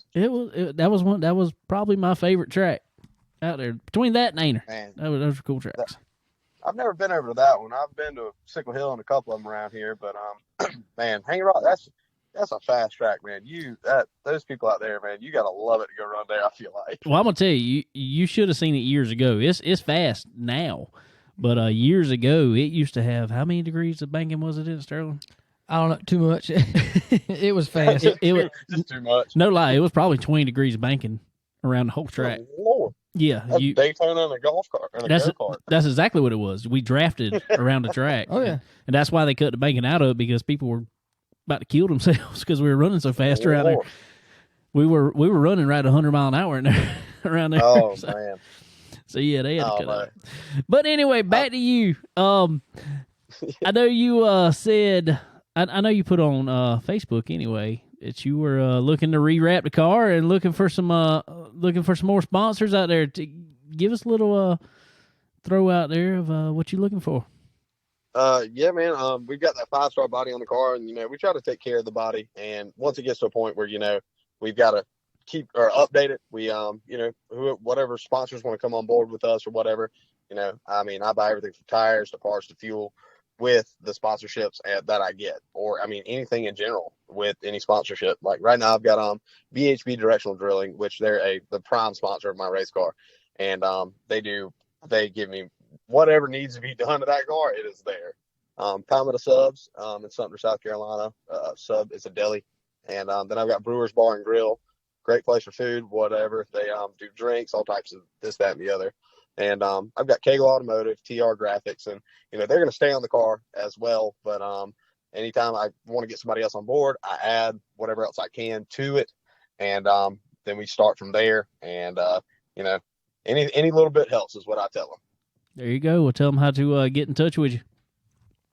That was probably my favorite track out there. Between that and Ainer, Man, those were cool tracks. I've never been over to that one. I've been to Sickle Hill and a couple of them around here, but man, Hanging Rock, that's a fast track, man. Those people out there, man, you gotta love it to go run there. I feel like. Well, I'm gonna tell you, you should have seen it years ago. It's fast now, but years ago it used to have how many degrees of banking was it in Sterling? I don't know, too much. It was fast. It was just too much. No lie, it was probably 20 degrees of banking around the whole track. Oh, Lord. Yeah, that's Daytona and a golf cart and a go-kart. That's exactly what it was. We drafted around the track. Oh yeah, and that's why they cut the banking out of it, because people were about to kill themselves because we were running so fast around there. We were running right 100 mile an hour in there around there. Oh man. So yeah, they had to cut it out. But anyway, back to you. I know you said. I know you put on Facebook anyway that you were looking to rewrap the car and looking for some more sponsors out there. To give us a little throw out there of what you're looking for. Yeah, man. We've got that 5-star body on the car, and we try to take care of the body. And once it gets to a point where we've got to keep or update it, we whatever sponsors want to come on board with us or whatever. I buy everything from tires to parts to fuel with the sponsorships that I get, or anything in general with any sponsorship. Like right now, I've got BHB Directional Drilling, which they're the prime sponsor of my race car, and they give me whatever needs to be done to that car. It is there. Palmetto Subs in Sumter, South Carolina. Sub is a deli, and then I've got Brewers Bar and Grill, great place for food, whatever. They do drinks, all types of this, that, and the other. And I've got Kegel Automotive, TR Graphics, and they're going to stay on the car as well. But anytime I want to get somebody else on board, I add whatever else I can to it, and then we start from there. And any little bit helps is what I tell them. There you go. We'll tell them how to get in touch with you.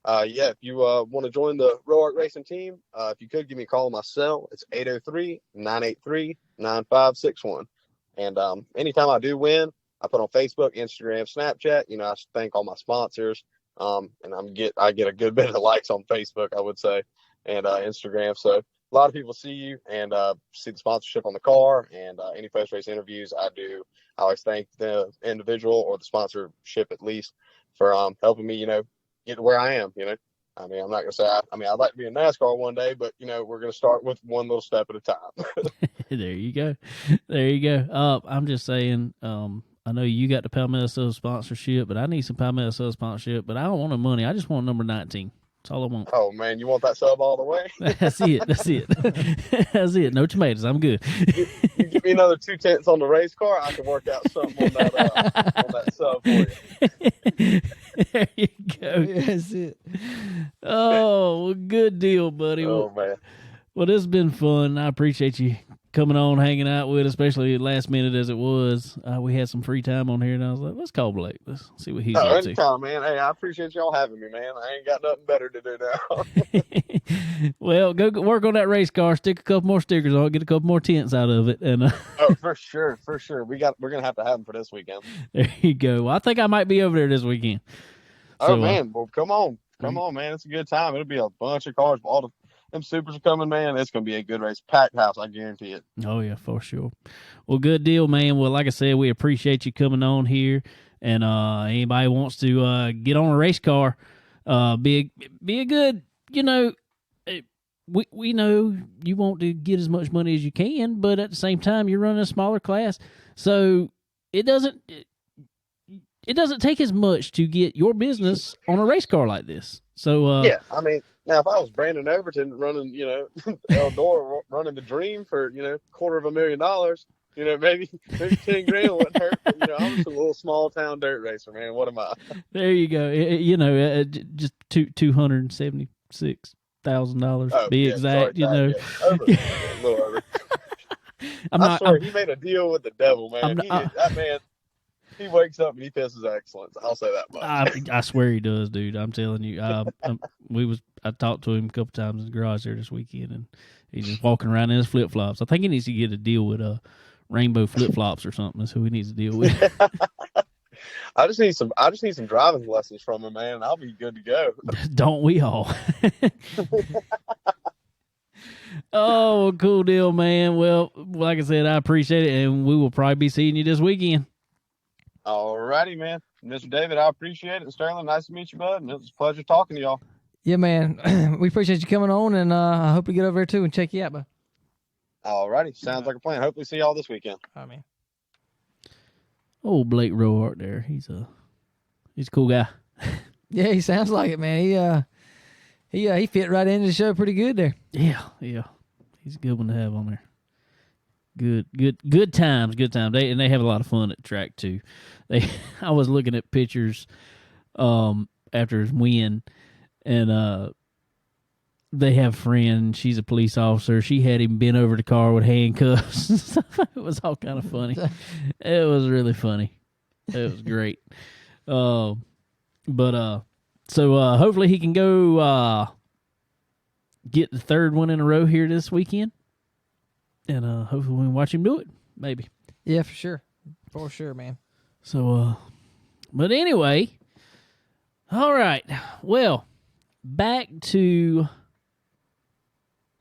If you want to join the Roark Racing team, if you could give me a call on my cell, it's 803-983-9561. And anytime I do win, I put on Facebook, Instagram, Snapchat. I thank all my sponsors, and I get a good bit of likes on Facebook, I would say, and Instagram. So a lot of people see you and see the sponsorship on the car, and any post-race interviews I do. I always thank the individual or the sponsorship at least for helping me, get to where I am. I'm not gonna say I'd like to be in NASCAR one day, but we're gonna start with one little step at a time. There you go. I'm just saying. I know you got the Palmetto Sub sponsorship, but I need some Palmetto Sub sponsorship. But I don't want the money. I just want number 19. That's all I want. Oh man, you want that sub all the way? That's it. That's it. No tomatoes. I'm good. You give me another 2/10 on the race car, I can work out something on that sub for you. There you go. That's it. Oh, well, good deal, buddy. Oh man. Well, this has been fun. I appreciate you coming on, hanging out with, especially last minute as it was. We had some free time on here, and I was like, let's call Blake. Let's see what he's up to. Anytime, man. Hey, I appreciate y'all having me, man. I ain't got nothing better to do now. Well, go work on that race car, stick a couple more stickers on it, get a couple more tents out of it. And oh, for sure. We're going to have them for this weekend. There you go. Well, I think I might be over there this weekend. Oh, man. Well, come on, man. It's a good time. It'll be a bunch of cars. All them supers are coming, man. It's going to be a good race. Packed house, I guarantee it. Oh, yeah, for sure. Well, good deal, man. Well, like I said, we appreciate you coming on here. And anybody wants to get on a race car, be a good, we know you want to get as much money as you can, but at the same time, you're running a smaller class. So it doesn't take as much to get your business on a race car like this. So yeah, now if I was Brandon Overton running, Eldora running the Dream for $250,000, maybe $10,000 wouldn't hurt. But, I'm just a little small town dirt racer, man. What am I? There you go. Just $276,000 be exact. Sorry, over, a little over. I swear, he made a deal with the devil, man. That man. He wakes up and he pisses excellence. I'll say that much. I swear he does, dude. I'm telling you. I talked to him a couple times in the garage there this weekend, and he's just walking around in his flip flops. I think he needs to get a deal with rainbow flip flops or something. That's who he needs to deal with. I just need some driving lessons from him, man, and I'll be good to go. Don't we all? Oh, cool deal, man. Well, like I said, I appreciate it, and we will probably be seeing you this weekend. All righty, man. Mr. David, I appreciate it. And Sterling, nice to meet you, bud. And it was a pleasure talking to y'all. Yeah, man. We appreciate you coming on, and I hope we get over there too and check you out, bud. All righty. Sounds like a plan. Hopefully see y'all this weekend. All right, man. Oh, Blake Roark there. He's a cool guy. Yeah, he sounds like it, man. He fit right into the show pretty good there. Yeah. He's a good one to have on there. Good times. They have a lot of fun at the track too. I was looking at pictures after his win, and they have a friend. She's a police officer. She had him bent over the car with handcuffs. It was all kind of funny. It was really funny. It was great. So hopefully he can go get the third one in a row here this weekend. And hopefully we can watch him do it, maybe. Yeah, for sure. For sure, man. So, but anyway, all right. Well, back to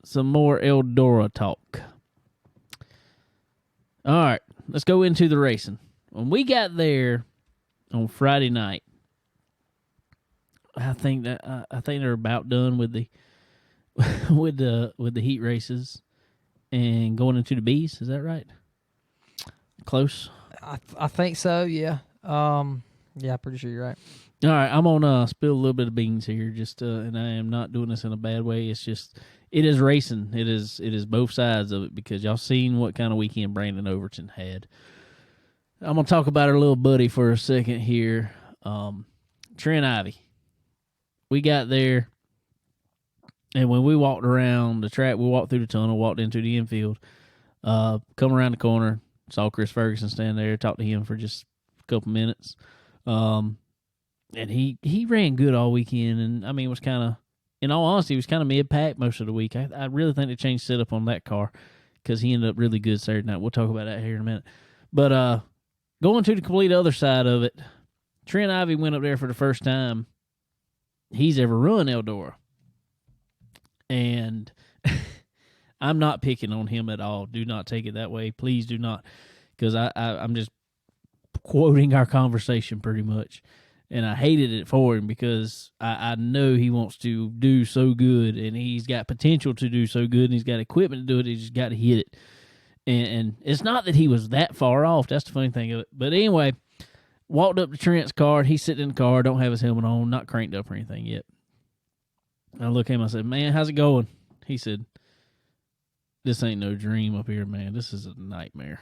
some more Eldora talk. All right, let's go into the racing. When we got there on Friday night, I think they're about done with the with the heat races and going into the B's. Is that right? Close. I think so. Yeah. Yeah, pretty sure you're right. All right, I'm gonna spill a little bit of beans here, and I am not doing this in a bad way. It's just it is racing. It is both sides of it because y'all seen what kind of weekend Brandon Overton had. I'm gonna talk about our little buddy for a second here, Trent Ivy. We got there, and when we walked around the track, we walked through the tunnel, walked into the infield, come around the corner, saw Chris Ferguson stand there, talked to him for just a couple minutes. And he ran good all weekend, and I mean, it was kind of, in all honesty, he was kind of mid-pack most of the week. I really think they changed setup on that car because he ended up really good Saturday night. We'll talk about that here in a minute. But going to the complete other side of it, Trent Ivy went up there for the first time he's ever run Eldora. And I'm not picking on him at all. Do not take it that way. Please do not, because I'm just quoting our conversation pretty much. And I hated it for him because I know he wants to do so good, and he's got potential to do so good, and he's got equipment to do it. He's just got to hit it. And it's not that he was that far off. That's the funny thing of it. But anyway, walked up to Trent's car. He's sitting in the car, don't have his helmet on, not cranked up or anything yet. I look at him, I said, "Man, how's it going?" He said, "This ain't no dream up here, man. This is a nightmare.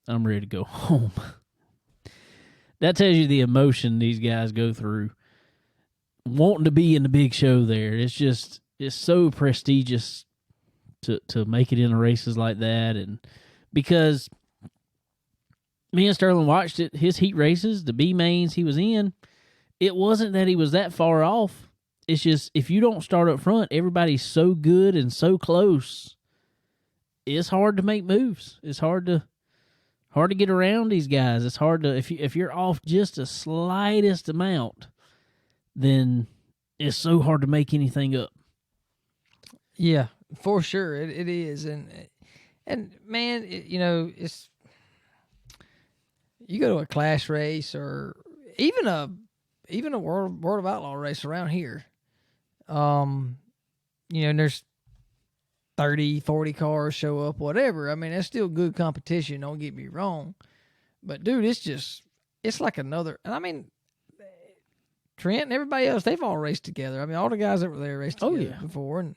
I'm ready to go home." That tells you the emotion these guys go through wanting to be in the big show there. It's so prestigious to make it in races like that. And because me and Sterling watched it, his heat races, the B mains he was in, it wasn't that he was that far off. It's just if you don't start up front, everybody's so good and so close. It's hard to make moves. It's hard to get around these guys. It's hard to if you're off just the slightest amount, then it's so hard to make anything up. Yeah, for sure it is, and man, it's you go to a clash race or even a World of Outlaw race around here. And there's 30, 40 cars show up, whatever. I mean, that's still good competition, don't get me wrong. But, dude, it's like another... And, I mean, Trent and everybody else, they've all raced together. I mean, all the guys that were there raced together before.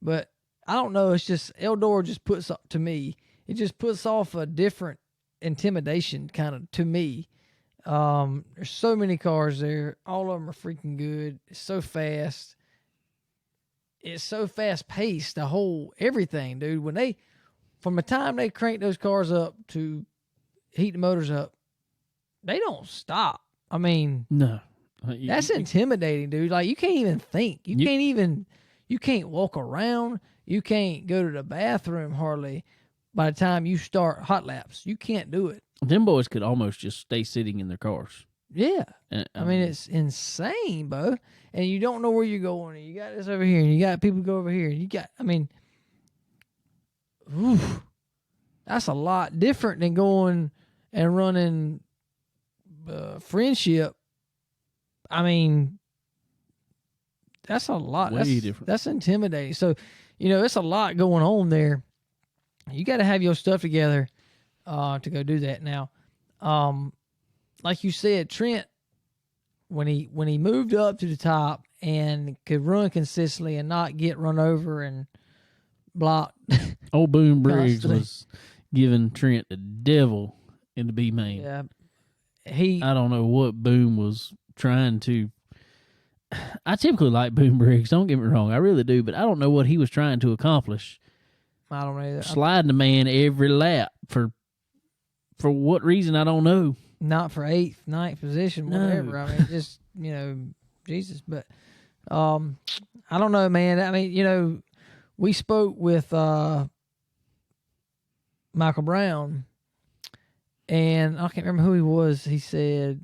But, I don't know, it's just... Eldora just puts, to me, it just puts off a different intimidation, kind of, to me. There's so many cars there. All of them are freaking good. It's so fast. It's so fast paced, the whole everything, dude. From the time they crank those cars up to heat the motors up, they don't stop. I mean, no, that's intimidating, dude. Like you can't even think. You can't walk around. You can't go to the bathroom hardly. By the time you start hot laps, you can't do it. Them boys could almost just stay sitting in their cars. Yeah. I mean, it's insane, bro. And you don't know where you're going. And you got this over here, and you got people go over here. And oof, that's a lot different than going and running Friendship. I mean, that's a lot. Way different. That's intimidating. So, it's a lot going on there. You got to have your stuff together to go do that. Now, like you said, Trent, when he moved up to the top and could run consistently and not get run over and blocked. Old Boone Briggs Constantly. was giving Trent the devil in the B main. Yeah, I don't know what Boone was trying to. I typically like Boone Briggs. Don't get me wrong, I really do. But I don't know what he was trying to accomplish. I don't know either. Sliding the man every lap for what reason I don't know. Not for 8th, 9th position, No. whatever. I mean, just Jesus. But I don't know, man. I mean, we spoke with Michael Brown, and I can't remember who he was. He said,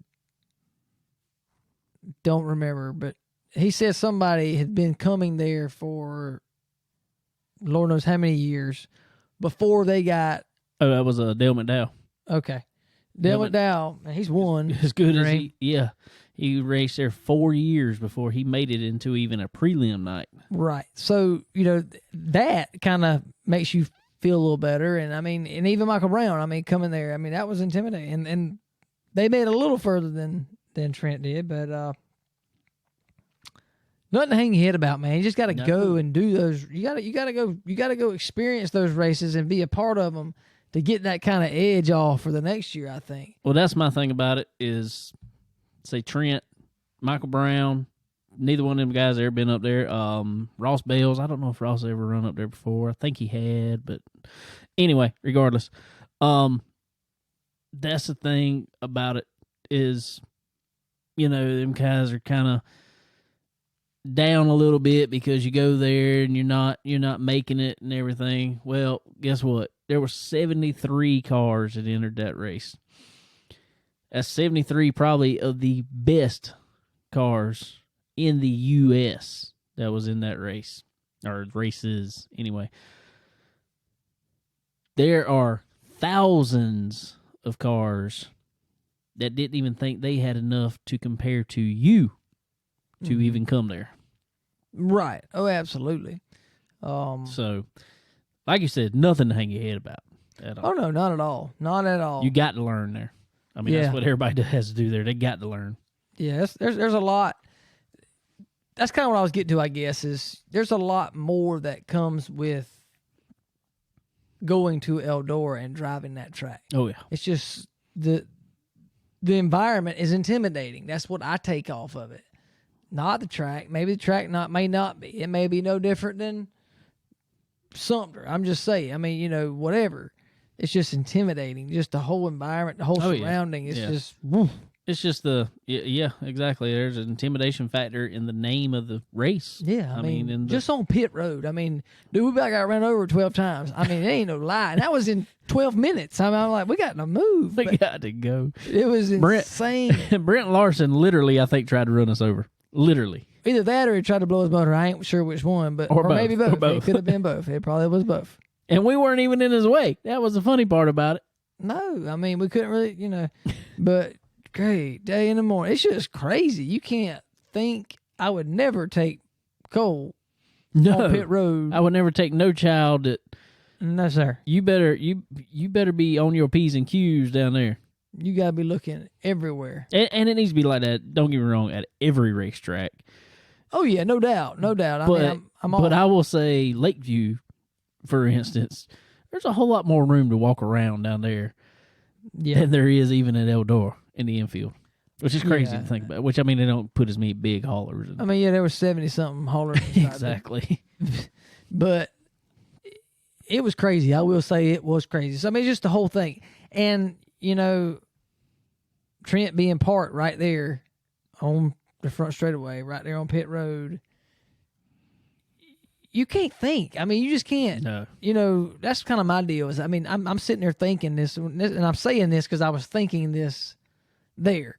don't remember, but he said somebody had been coming there for Lord knows how many years before they got. Oh, that was Dale McDowell. Okay. Dale McDowell, and he's won. As good as he raced there 4 years before he made it into even a prelim night. Right. So, that kind of makes you feel a little better. And I mean, and even Michael Brown, coming there, that was intimidating. And they made it a little further than Trent did, but nothing to hang your head about, man. You just got to go and do those. You got to go experience those races and be a part of them to get that kind of edge off for the next year, I think. Well, that's my thing about it is, say Trent, Michael Brown, neither one of them guys ever been up there. Ross Bales, I don't know if Ross ever run up there before. I think he had, but anyway, regardless. That's the thing about it is, them guys are kind of down a little bit because you go there and you're not making it and everything. Well, guess what? There were 73 cars that entered that race. That's 73 probably of the best cars in the U.S. that was in that race, or races anyway. There are thousands of cars that didn't even think they had enough to compare to you to even come there. Right. Oh, absolutely. So, like you said, nothing to hang your head about at all. Oh, no, not at all. Not at all. You got to learn there. That's what everybody has to do there. They got to learn. Yeah, there's a lot. That's kind of what I was getting to, I guess, is there's a lot more that comes with going to Eldora and driving that track. Oh, yeah. It's just the environment is intimidating. That's what I take off of it. Not the track. Maybe the track may not be. It may be no different than Sumter. I'm just saying. Whatever. It's just intimidating. Just the whole environment, the whole surrounding. It's just, woof. It's just exactly. There's an intimidation factor in the name of the race. Yeah, I mean just on pit road. Dude, we about got run over 12 times. It ain't no lie. And that was in 12 minutes. I'm like, we got to move. We got to go. It was insane. Brent Larson literally, I think, tried to run us over. Literally. Either that or he tried to blow his motor. I ain't sure which one, or maybe both. It could have been both. It probably was both. And we weren't even in his way. That was the funny part about it. No, we couldn't really, but great day in the morning. It's just crazy. You can't think. I would never take Cole on pit road. I would never take no child that. No, sir. You better be on your P's and Q's down there. You got to be looking everywhere. And it needs to be like that, don't get me wrong, at every racetrack. Oh, yeah, no doubt. No doubt. But I will say Lakeview, for instance, there's a whole lot more room to walk around down there than there is even at Eldora in the infield, which is crazy to think about. Which, they don't put as many big haulers. There were 70-something haulers. Exactly. But it was crazy. I will say it was crazy. So, just the whole thing. And, Trent being parked right there on the front straightaway, right there on pit road. You can't think. You just can't. No. That's kind of my deal. Is I'm sitting there thinking this, and I'm saying this because I was thinking this there.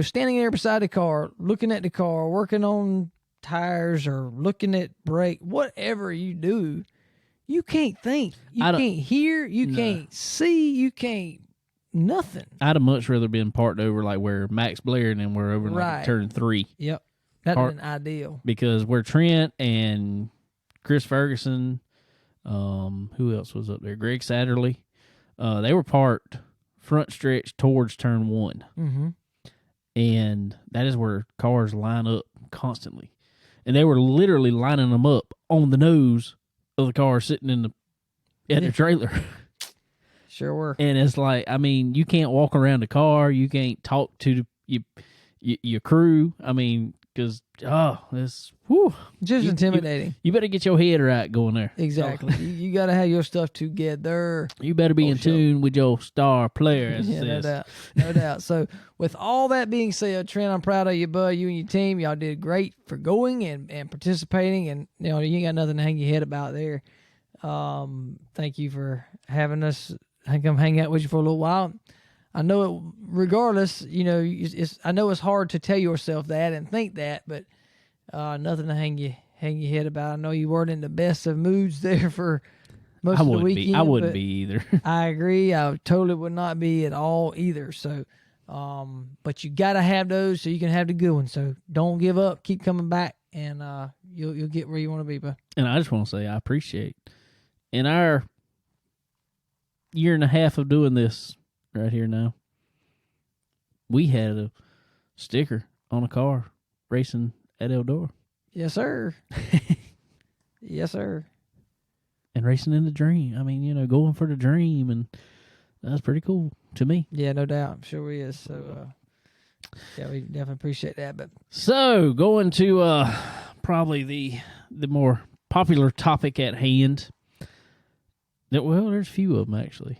Standing there beside the car, looking at the car, working on tires or looking at brake, whatever you do, you can't think. You can't hear. You can't see. You can't nothing. I'd have much rather been parked over like where Max Blair and then we're over in like turn 3. Yep. That'd have been ideal. Because where Trent and Chris Ferguson, who else was up there? Greg Satterley. They were parked front stretch towards turn 1. Mm-hmm. And that is where cars line up constantly. And they were literally lining them up on the nose of the car sitting in the trailer. Sure were. And it's like, I mean, you can't walk around the car. You can't talk to your crew. I mean, because, it's, whew. Just intimidating. You better get your head right going there. Exactly. You got to have your stuff together. You better be in tune with your star player, as it no says. doubt. No doubt. So, with all that being said, Trent, I'm proud of you, bud. You and your team, y'all did great for going and participating, and you ain't got nothing to hang your head about there. Thank you for having us come hang out with you for a little while. I know it, regardless, I know it's hard to tell yourself that and think that, but nothing to hang your head about. I know you weren't in the best of moods there for most of the weekend. I wouldn't be either. I agree. I totally would not be at all either. So, but you got to have those so you can have the good ones. So don't give up. Keep coming back, and you'll get where you want to be. But I just want to say I appreciate in our year and a half of doing this right here now, we had a sticker on a car racing at Eldora. Yes, sir. Yes, sir. And racing in the dream. I mean, going for the dream, and that's pretty cool to me. Yeah, no doubt. I'm sure he is. So, yeah, we definitely appreciate that. But so going to probably the more popular topic at hand. Well, there's a few of them actually.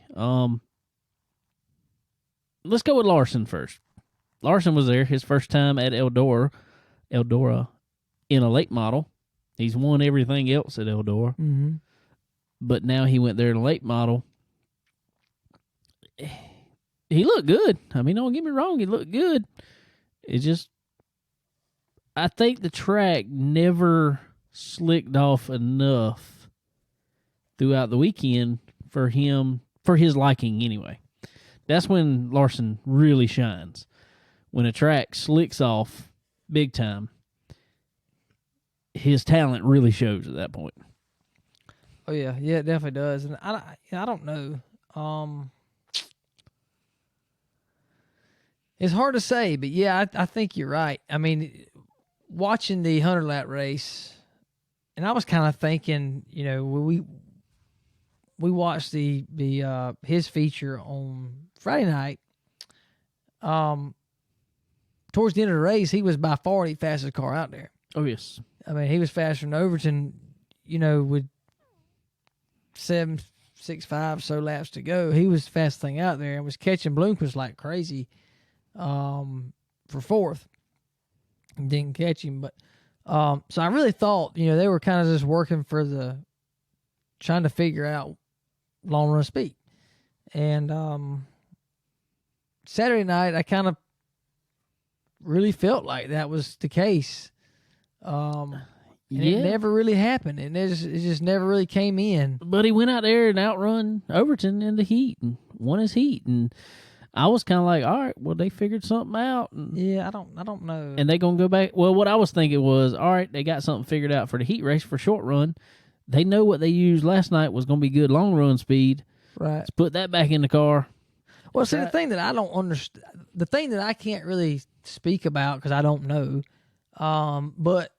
Let's go with Larson first. Larson was there his first time at Eldora in a late model. He's won everything else at Eldora. Mm-hmm. But now he went there in a late model. He looked good. I mean, don't get me wrong, he looked good. It just, I think the track never slicked off enough throughout the weekend for his liking anyway. That's when Larson really shines. When a track slicks off big time, his talent really shows at that point. Oh yeah, it definitely does. And I don't know. It's hard to say, but yeah, I think you're right. I mean, watching the 100-lap race, and I was kind of thinking, we watched the his feature on Friday night. Towards the end of the race, he was by far the fastest car out there. Oh yes, I mean, he was faster than Overton. With 7.65 so laps to go, he was the fastest thing out there and was catching Bloomquist like crazy for fourth. Didn't catch him, but so I really thought they were kind of just working for trying to figure out long run speed. And Saturday night, I kind of really felt like that was the case. And it never really happened, and it just never really came in. But he went out there and outrun Overton in the heat and won his heat, and I was kind of like, all right, well, they figured something out. And, yeah, I don't know. And they gonna go back. Well, what I was thinking was, all right, they got something figured out for the heat race for short run. They know what they used last night was gonna be good long run speed. Right. Let's put that back in the car. Well, see, the thing that I don't understand, the thing that I can't really speak about because I don't know, but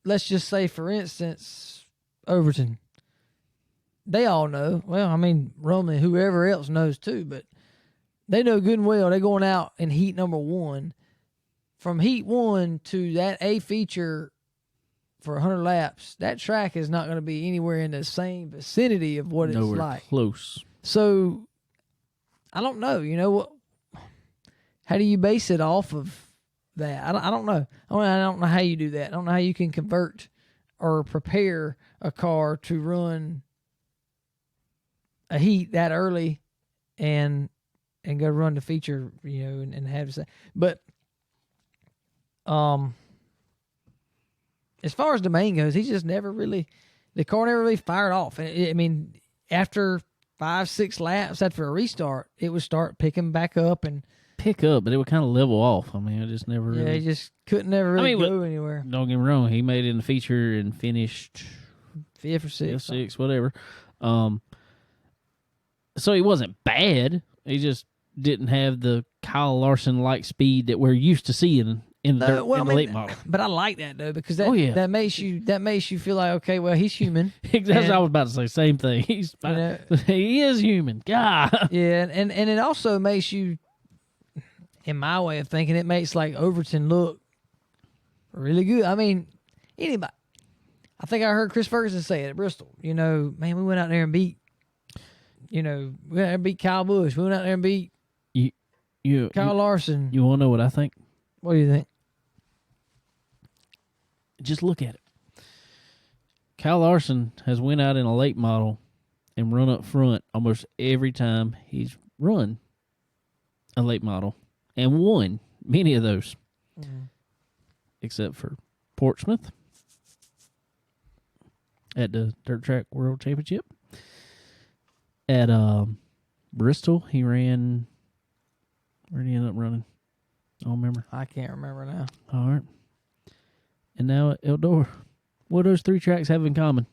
let's just say, for instance, Overton. They all know. Well, I mean, Roman, whoever else knows too, but they know good and well they're going out in heat number 1. From heat 1 to that A feature for 100 laps, that track is not going to be anywhere in the same vicinity of what Nowhere it's like. Close. So, I don't know. What? How do you base it off of that? I don't know. I don't know how you do that. I don't know how you can convert or prepare a car to run a heat that early and go run the feature, and have to say. But as far as Domain goes, he just never really the car never really fired off. And I mean, after 5-6 laps after a restart, it would start picking back up and pick up, but it would kind of level off. I mean, it just never yeah, really. he just couldn't never really go anywhere. Don't get me wrong, he made it in the feature and finished 5th or 6th, six, whatever. So he wasn't bad. He just didn't have the Kyle Larson like speed that we're used to seeing in the late model. But I like that though, because that makes you feel like, okay, well, he's human. Exactly. I was about to say same thing. He's he is human. God. Yeah, and it also makes you, in my way of thinking, it makes like Overton look really good. I mean, anybody. I think I heard Chris Ferguson say it at Bristol. You know, man, we went out there and beat. You know, we went out there and beat Kyle Busch. We went out there and beat Kyle Larson. You want to know what I think? What do you think? Just look at it. Kyle Larson has went out in a late model and run up front almost every time he's run a late model and won many of those, except for Portsmouth at the Dirt Track World Championship. At Bristol, he ran. Where did he end up running? I don't remember. I can't remember now. All right. And now at Eldora. What do those 3 tracks have in common?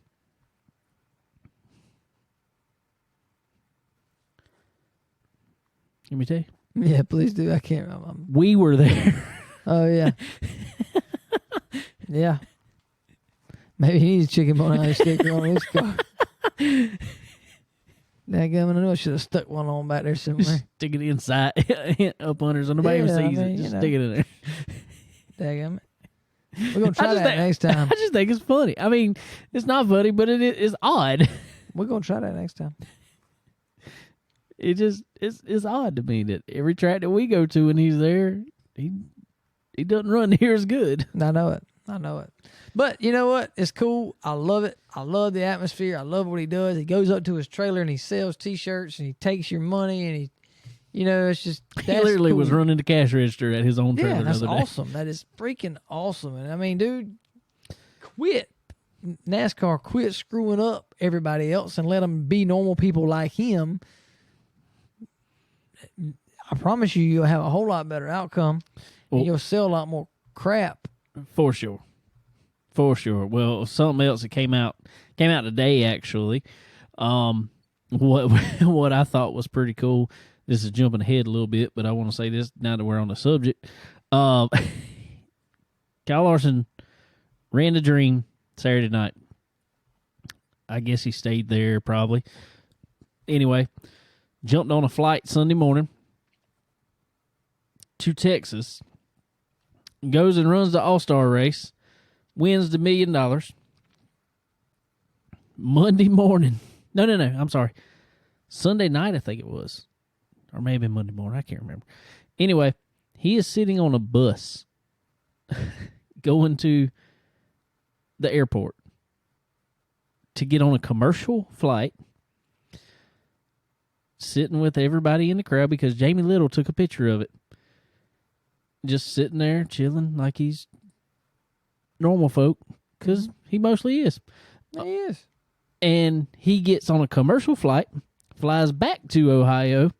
Let me tell you. Yeah, please do. I can't remember. We were there. Oh, yeah. Yeah. Maybe he needs a chicken bone alley sticker on his car. Dadgummit, I know I should have stuck one on back there somewhere. Stick it inside, up under so nobody even sees it. Just stick it in there. Dadgummit. We're going to try that next time. I just think it's funny. I mean, it's not funny, but it is odd. We're going to try that next time. It's odd to me that every track that we go to and he's there, he doesn't run near as good. I know it. But you know what? It's cool. I love it. I love the atmosphere. I love what he does. He goes up to his trailer and he sells T-shirts and he takes your money and he, you know, it's just he literally was running the cash register at his own trailer. Yeah, that's the other awesome. That is freaking awesome. And I mean, dude, NASCAR quit screwing up everybody else and let them be normal people like him. I promise you'll have a whole lot better outcome and you'll sell a lot more crap. For sure. Well, something else that came out today actually. What I thought was pretty cool. This is jumping ahead a little bit, but I want to say this now that we're on the subject. Kyle Larson ran the Dream Saturday night. I guess he stayed there probably. Anyway, jumped on a flight Sunday morning to Texas. Goes and runs the All-Star race. Wins the $1 million. Monday morning. No, I'm sorry. Sunday night, I think it was. Or maybe Monday morning. I can't remember. Anyway, he is sitting on a bus going to the airport to get on a commercial flight, sitting with everybody in the crowd because Jamie Little took a picture of it. Just sitting there, chilling like he's normal folk, because he mostly is. He is. And he gets on a commercial flight, flies back to Ohio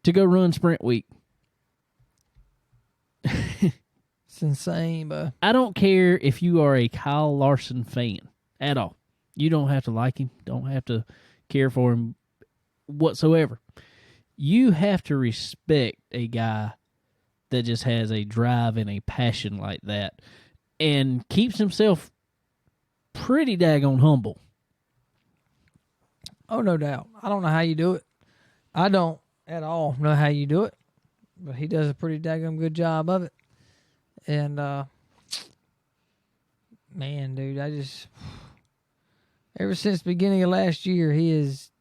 to go run Sprint Week. It's insane, but I don't care if you are a Kyle Larson fan at all. You don't have to like him, don't have to care for him whatsoever. You have to respect a guy that just has a drive and a passion like that and keeps himself pretty daggone humble. Oh, no doubt. I don't know how you do it. I don't at all know how you do it, but he does a pretty daggone good job of it. And, man, dude, ever since the beginning of last year, he is,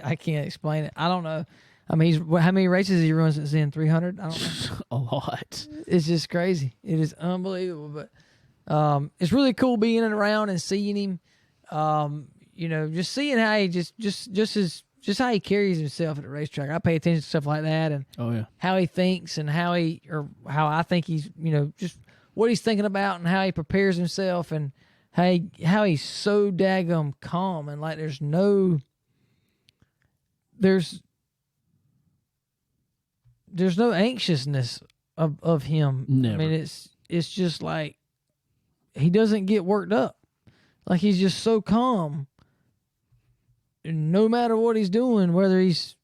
I can't explain it. I don't know. I mean, how many races has he run since then? 300? I don't know. A lot. It's just crazy. It is unbelievable. But it's really cool being around and seeing him. You know, just seeing how he just how he carries himself at the racetrack. I pay attention to stuff like that and how he thinks and how I think he's, you know, just what he's thinking about and how he prepares himself. And how he's so daggum calm and like there's no anxiousness of him. Never. I mean, it's just like he doesn't get worked up. Like he's just so calm. And no matter what he's doing, whether he's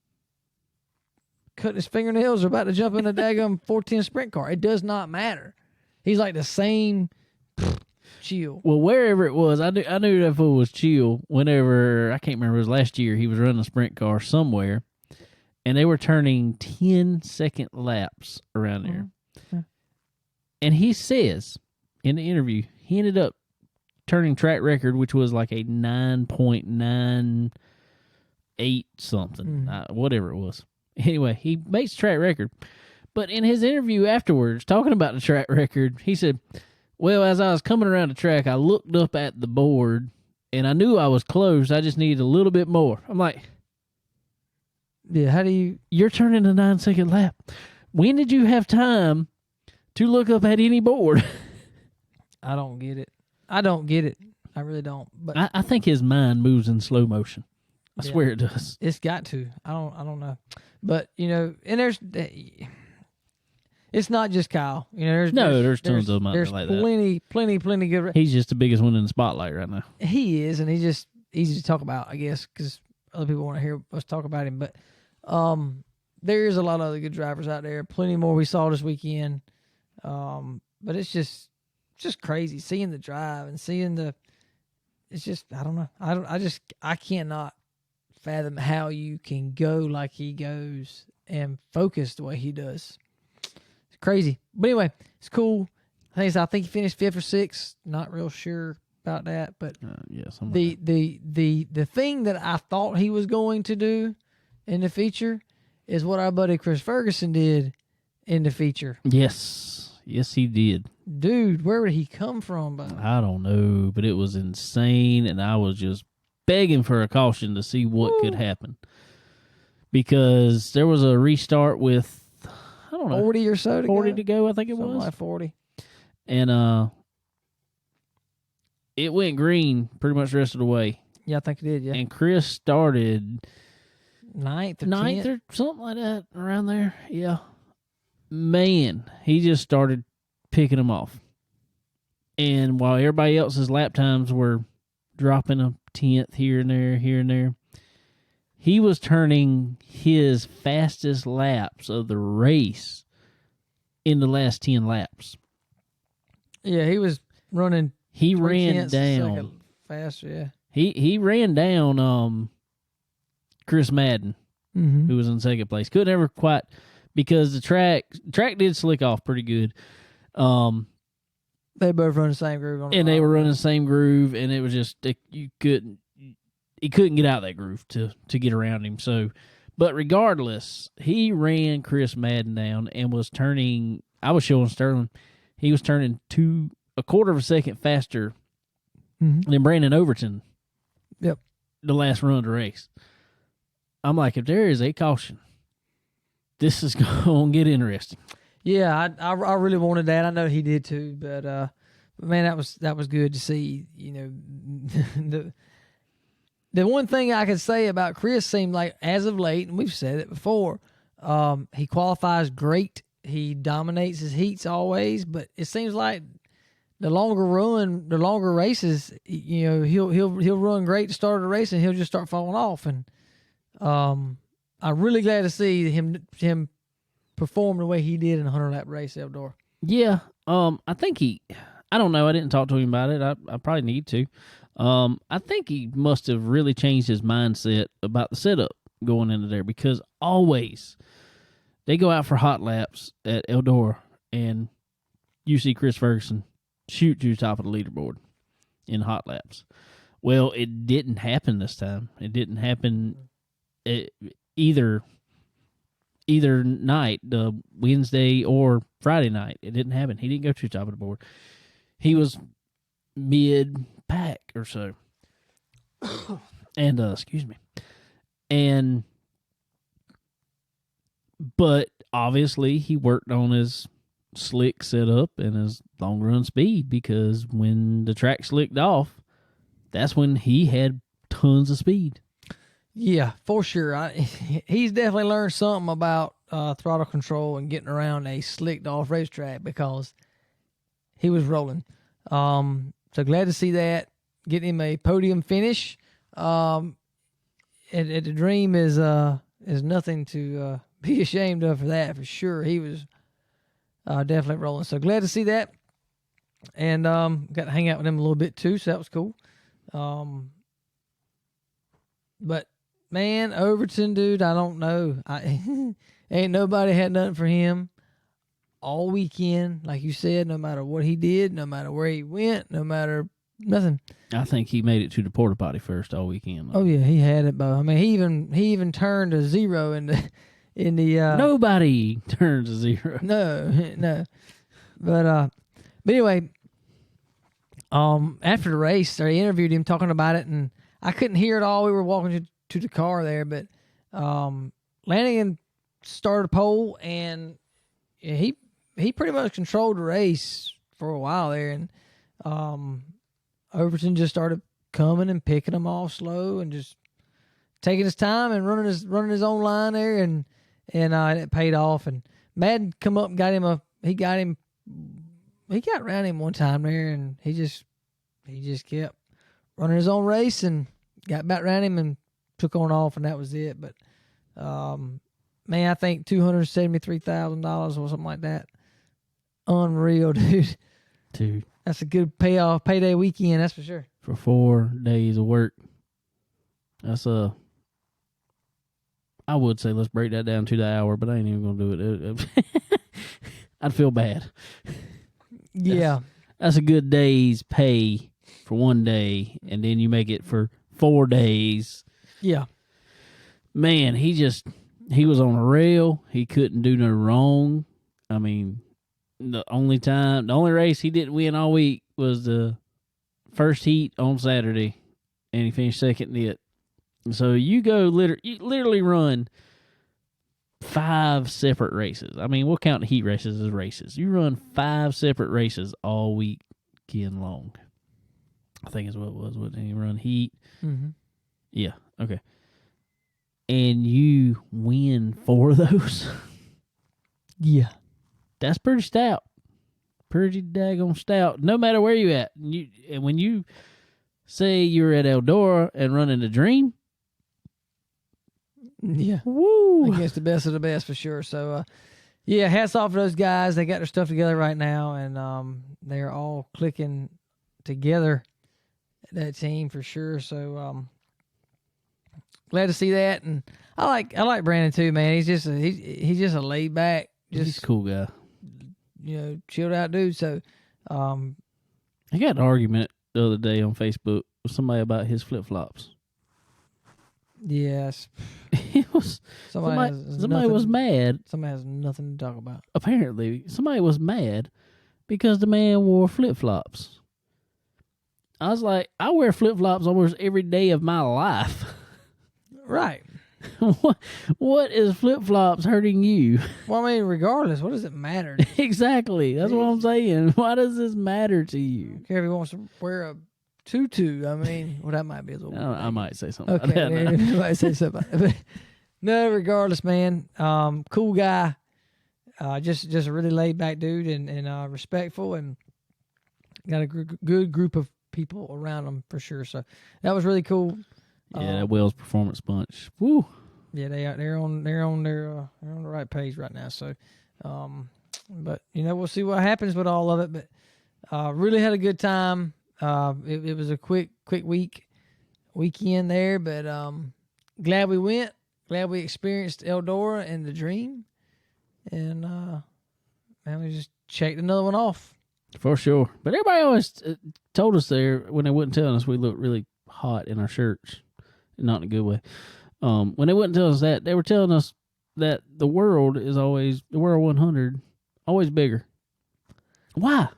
cutting his fingernails or about to jump in a daggum 410 sprint car, it does not matter. He's like the same chill. Well, wherever it was, I knew that fool was chill whenever, I can't remember, it was last year, he was running a sprint car somewhere, and they were turning 10-second laps around there. Mm-hmm. And he says in the interview, he ended up turning track record, which was like a 9.98 something, whatever it was. Anyway, he makes track record. But in his interview afterwards, talking about the track record, he said, well, as I was coming around the track, I looked up at the board, and I knew I was close. I just needed a little bit more. I'm like, yeah, how do you... You're turning a 9-second lap. When did you have time to look up at any board? I don't get it. I don't get it. I really don't. But I think his mind moves in slow motion. I swear it does. It's got to. I don't know. But, you know, and it's not just Kyle. You know, there's tons of them out there like that. Plenty good. He's just the biggest one in the spotlight right now. He is, and he's just easy to talk about, I guess, because other people want to hear us talk about him. But there is a lot of other good drivers out there. Plenty more we saw this weekend. But it's just crazy seeing the drive and seeing the. It's just I don't know. I cannot fathom how you can go like he goes and focus the way he does. It's crazy. But anyway, it's cool. I think he finished 5th or 6th. Not real sure about that, but the thing that I thought he was going to do in the feature is what our buddy Chris Ferguson did in the feature. Yes, he did. Dude, where would he come from? I don't know, but it was insane, and I was just begging for a caution to see what could happen. Because there was a restart with, I don't know, 40 or so to 40 go. to go, I think it Something was. like 40. And it went green pretty much the rest of the way. Yeah, I think it did, yeah. And Chris started 9th or 9th 10th. or something like that, around there. Yeah. Man, he just started picking them off. And while everybody else's lap times were dropping a 10th here and there, he was turning his fastest laps of the race in the last 10 laps. Yeah, he was running. He ran down faster. Yeah, he ran down Chris Madden, who was in second place. Could never quite, because the track did slick off pretty good. They both run the same groove, they were running the same groove, and it was just he couldn't get out of that groove to get around him. So, but regardless, he ran Chris Madden down and was turning. I was showing Sterling, he was turning a quarter of a second faster than Brandon Overton. Yep, the last run of the race. I'm like, if there is a caution, this is going to get interesting. Yeah, I really wanted that. I know he did too, but man, that was good to see. You know, the one thing I could say about Chris seemed like, as of late, and we've said it before, he qualifies great. He dominates his heats always, but it seems like the longer races, you know, he'll run great to start of the race, and he'll just start falling off. And I'm really glad to see him perform the way he did in a 100-lap race, Eldora. Yeah, I think I don't know, I didn't talk to him about it. I probably need to. I think he must have really changed his mindset about the setup going into there, because always they go out for hot laps at Eldora, and you see Chris Ferguson shoot to the top of the leaderboard in hot laps. Well, it didn't happen this time. It didn't happen either night, the Wednesday or Friday night. It didn't happen. He didn't go to the top of the board. He was mid-pack or so. And, excuse me. But obviously he worked on his slick set up and his long run speed, because when the track slicked off, that's when he had tons of speed. Yeah, for sure. He's definitely learned something about throttle control and getting around a slicked off racetrack, because he was rolling. So glad to see that. Getting him a podium finish at the Dream is nothing to be ashamed of for that, for sure. He was definitely rolling. So glad to see that. And got to hang out with him a little bit too, so that was cool. But man, Overton, dude, I don't know. Ain't nobody had nothing for him all weekend. Like you said, no matter what he did, no matter where he went, no matter nothing. I think he made it to the porta potty first all weekend. Oh yeah, he had it, Bo. I mean, he even turned a zero in the Nobody turns a zero. No. But anyway, after the race, they interviewed him talking about it, and I couldn't hear it all. We were walking to the car there, but Lanigan started a pole, and he pretty much controlled the race for a while there, and Overton just started coming and picking them off slow and just taking his time and running his own line there, and it paid off. And Madden come up and got around him one time there, and he just kept running his own race and got back around him and took on off, and that was it. But man, I think $273,000 or something like that. Unreal, dude. Dude, that's a good payday weekend, that's for sure. For 4 days of work. That's I would say let's break that down to the hour, but I ain't even gonna do it. I'd feel bad. Yeah. That's a good day's pay for 1 day, and then you make it for 4 days. Yeah. Man, he was on a rail. He couldn't do no wrong. I mean, the only race he didn't win all week was the first heat on Saturday, and he finished second in it. So you literally run 5 separate races. I mean, we'll count the heat races as races. You run 5 separate races all weekend long. I think is what it was. What did he run? Heat. Mm-hmm. Yeah. Okay. And you win 4 of those. Yeah. That's pretty stout. Pretty daggone stout. No matter where you at. And when you say you're at Eldora and running the Dream. Yeah. Woo. Against the best of the best for sure. So, yeah, hats off to those guys. They got their stuff together right now, and they're all clicking together, that team for sure. So, glad to see that. And I like Brandon too, man. He's just a laid back, He's a cool guy. Chilled out dude. So, I got an argument the other day on Facebook with somebody about his flip flops. Yes. It was somebody was mad. Somebody has nothing to talk about. Apparently, somebody was mad because the man wore flip flops. I was like, I wear flip flops almost every day of my life. Right. What is flip flops hurting you? Well, I mean, regardless, what does it matter? Exactly. That's what I'm saying. Why does this matter to you? I don't care if he wants to wear a tutu. I mean, well, that might be a little. I might say something. Okay, about that. you might say something. But no, regardless, man. Cool guy. Just a really laid back dude and respectful, and got a good group of people around him for sure. So that was really cool. Yeah, that Wells Performance Bunch. Woo. Yeah, they're on the right page right now. So, but we'll see what happens with all of it. But really had a good time. It was a quick weekend there, but glad we went. Glad we experienced Eldora and the Dream, and man, we just checked another one off for sure. But everybody always told us there when they wouldn't tell us we looked really hot in our shirts. Not in a good way. When they wouldn't tell us that, they were telling us that the world 100, always bigger. Why?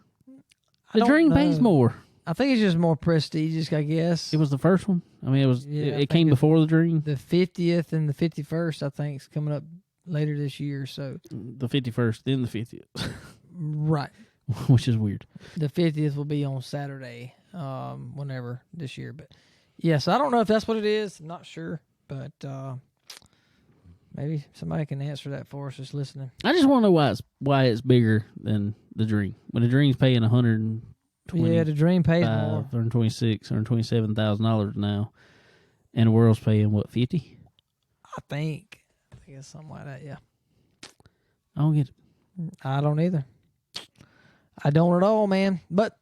The Dream pays more. I think it's just more prestigious, I guess. It was the first one. I mean, it came before the Dream. The 50th and the 51st, I think, is coming up later this year. So the 51st, then the 50th. Right. which is weird. The 50th will be on Saturday, whenever this year. But yes, I don't know if that's what it is. I'm not sure, but maybe somebody can answer that for us just listening. I just want to know why it's bigger than the Dream. When the Dream's paying $120,000, Yeah, the Dream pays more. $126,000, $127,000 now, and the World's paying what, $50,000? I think it's something like that. Yeah, I don't get it. I don't either. I don't at all, man. But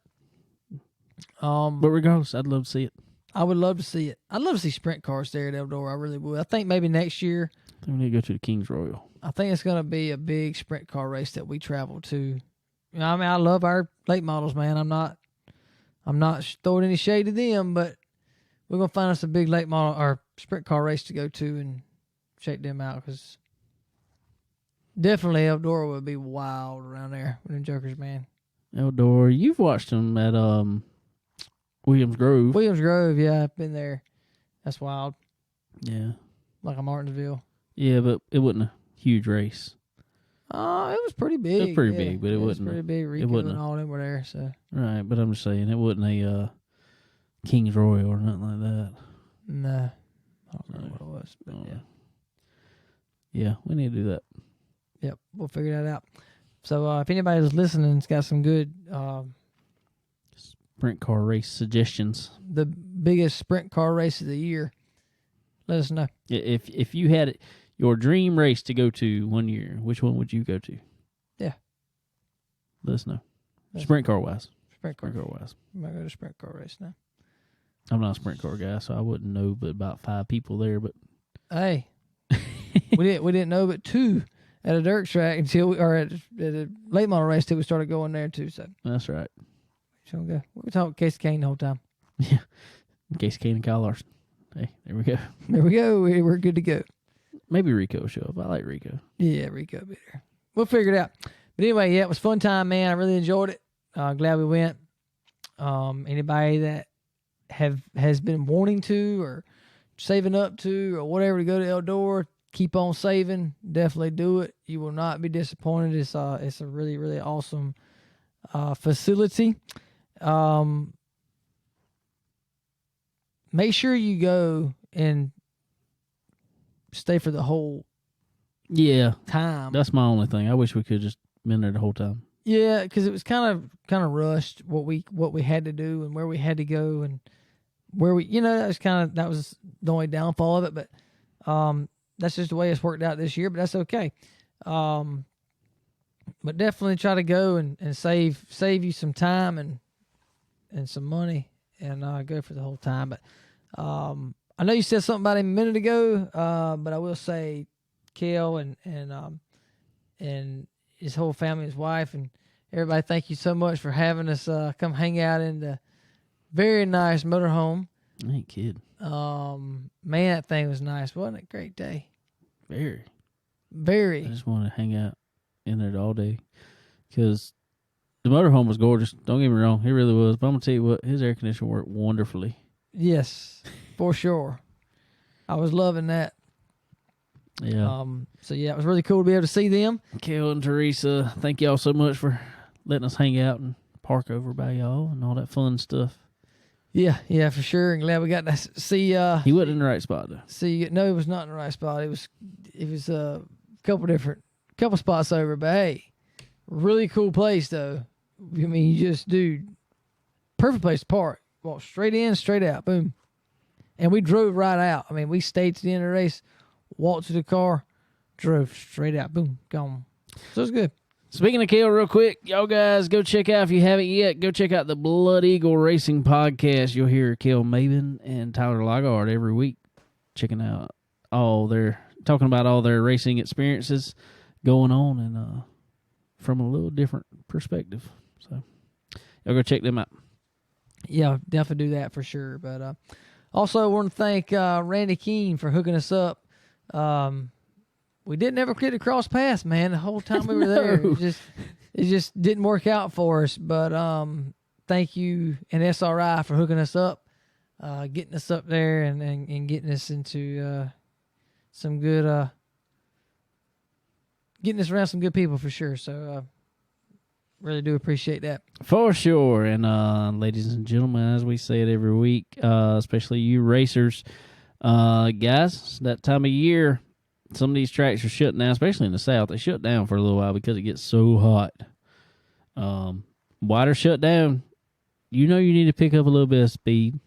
regardless, I'd love to see it. I would love to see it. I'd love to see sprint cars there at Eldora. I really would. I think maybe next year. I think we need to go to the Kings Royal. I think it's going to be a big sprint car race that we travel to. You know, I mean, I love our late models, man. I'm not throwing any shade to them, but we're going to find us a big late model or sprint car race to go to and check them out, because definitely Eldora would be wild around there with them jokers, man. Eldora, you've watched them at Williams Grove. Williams Grove, yeah, I've been there. That's wild. Yeah. Like a Martinsville. Yeah, but it wasn't a huge race. It was pretty big. It was pretty big, but it wasn't. Pretty big. Rico and all them were there, so. Right, but I'm just saying, it wasn't a Kings Royal or nothing like that. Nah. I don't remember what it was, but yeah. Yeah, we need to do that. Yep, we'll figure that out. So if anybody's listening's got some good sprint car race suggestions, the biggest sprint car race of the year, let us know. If you had your dream race to go to one year, which one would you go to? Yeah. Let us know. Sprint car wise. Sprint car wise. I'm going to go to sprint car race now. I'm not a sprint car guy, so I wouldn't know but about 5 people there. But hey, we didn't know but 2 at a dirt track at a late model race till we started going there too. So that's right. So we'll talk Casey Kane the whole time. Yeah, Casey Kane and Kyle Larson. Hey, there we go. There we go. We're good to go. Maybe Rico will show up. I like Rico. Yeah, Rico will be there. We'll figure it out. But anyway, yeah, it was a fun time, man. I really enjoyed it. Glad we went. Anybody that has been wanting to or saving up to or whatever to go to Eldora, keep on saving. Definitely do it. You will not be disappointed. It's a really, really awesome facility. Make sure you go and stay for the whole time. That's my only thing. I wish we could just been there the whole time. Yeah, because it was kind of rushed what we had to do and where we had to go and where we, that was the only downfall of it. But that's just the way it's worked out this year. But that's okay. But definitely try to go and save you some time and some money and go for the whole time. But I know you said something about him a minute ago, but I will say, Kel and his whole family, his wife, and everybody, thank you so much for having us come hang out in the very nice motorhome. I ain't kidding. Man, that thing was nice. Wasn't it a great day? Very. Very. I just want to hang out in there all day because the motorhome was gorgeous. Don't get me wrong. It really was. But I'm going to tell you what, his air conditioner worked wonderfully. Yes, for sure. I was loving that. Yeah. So yeah, it was really cool to be able to see them. Kel and Teresa, thank y'all so much for letting us hang out and park over by y'all and all that fun stuff. Yeah, for sure. And glad we got to see. He wasn't in the right spot though. No, he was not in the right spot. It was a couple spots over. But hey, really cool place though. I mean, dude, perfect place to park. Walk straight in, straight out, boom. And we drove right out. I mean, we stayed to the end of the race, walked to the car, drove straight out, boom, gone. So it's good. Speaking of Kel, real quick, y'all guys go check out, if you haven't yet, go check out the Blood Eagle Racing Podcast. You'll hear Kel Maben and Tyler Lagard every week talking about all their racing experiences going on and from a little different perspective. So y'all go check them out. Yeah, definitely do that for sure. But also, I want to thank Randy Keene for hooking us up. We didn't ever get to cross paths, man. The whole time we were there, it just didn't work out for us. But thank you and SRI for hooking us up, getting us up there, and getting us into some good, getting us around some good people for sure. So Really do appreciate that. For sure. And ladies and gentlemen, as we say it every week, especially you racers, guys, it's that time of year, some of these tracks are shutting down, especially in the South. They shut down for a little while because it gets so hot. Water shut down. You know you need to pick up a little bit of speed.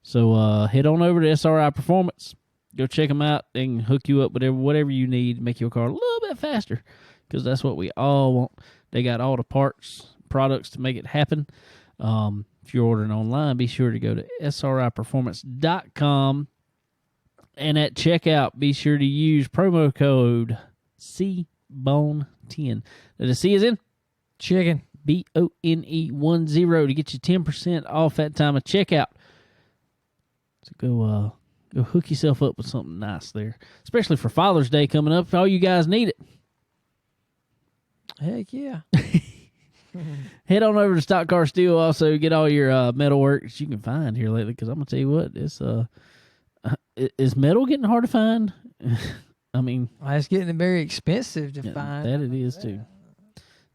So head on over to SRI Performance. Go check them out. They can hook you up with whatever you need, make your car a little bit faster, because that's what we all want. They got all the parts, products to make it happen. If you're ordering online, be sure to go to sriperformance.com. And at checkout, be sure to use promo code CBONE10. The C is in Chicken. BONE10 to get you 10% off that time of checkout. So go hook yourself up with something nice there, especially for Father's Day coming up. All you guys need it. Heck yeah. Head on over to Stock Car Steel. Also, get all your metal work that you can find here lately. Because I'm gonna tell you what, is metal getting hard to find? I mean, It's getting very expensive to find. That it is too.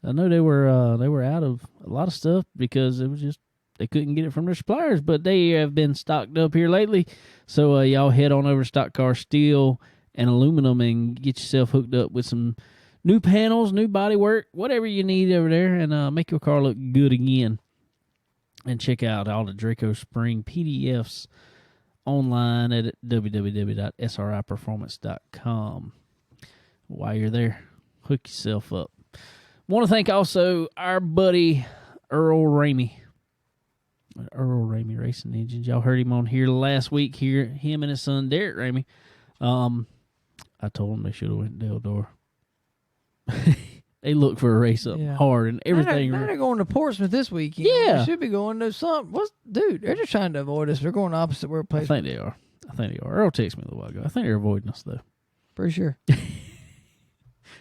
I know they were out of a lot of stuff because it was just they couldn't get it from their suppliers, but they have been stocked up here lately. So y'all head on over to Stock Car Steel and Aluminum and get yourself hooked up with some new panels, new body work, whatever you need over there, and make your car look good again. And check out all the Draco Spring PDFs online at www.sriperformance.com. While you're there, hook yourself up. Want to thank also our buddy Earl Ramey Racing Engines. Y'all heard him on here last week. Him and his son Derek Ramey. I told them they should have went to Eldora. They look for a race up hard and everything. Now they're going to Portsmouth this weekend. Yeah, they should be going to something. Dude? They're just trying to avoid us. They're going opposite where place. I think they are. Earl texted me a little while ago. I think they're avoiding us though. Pretty sure.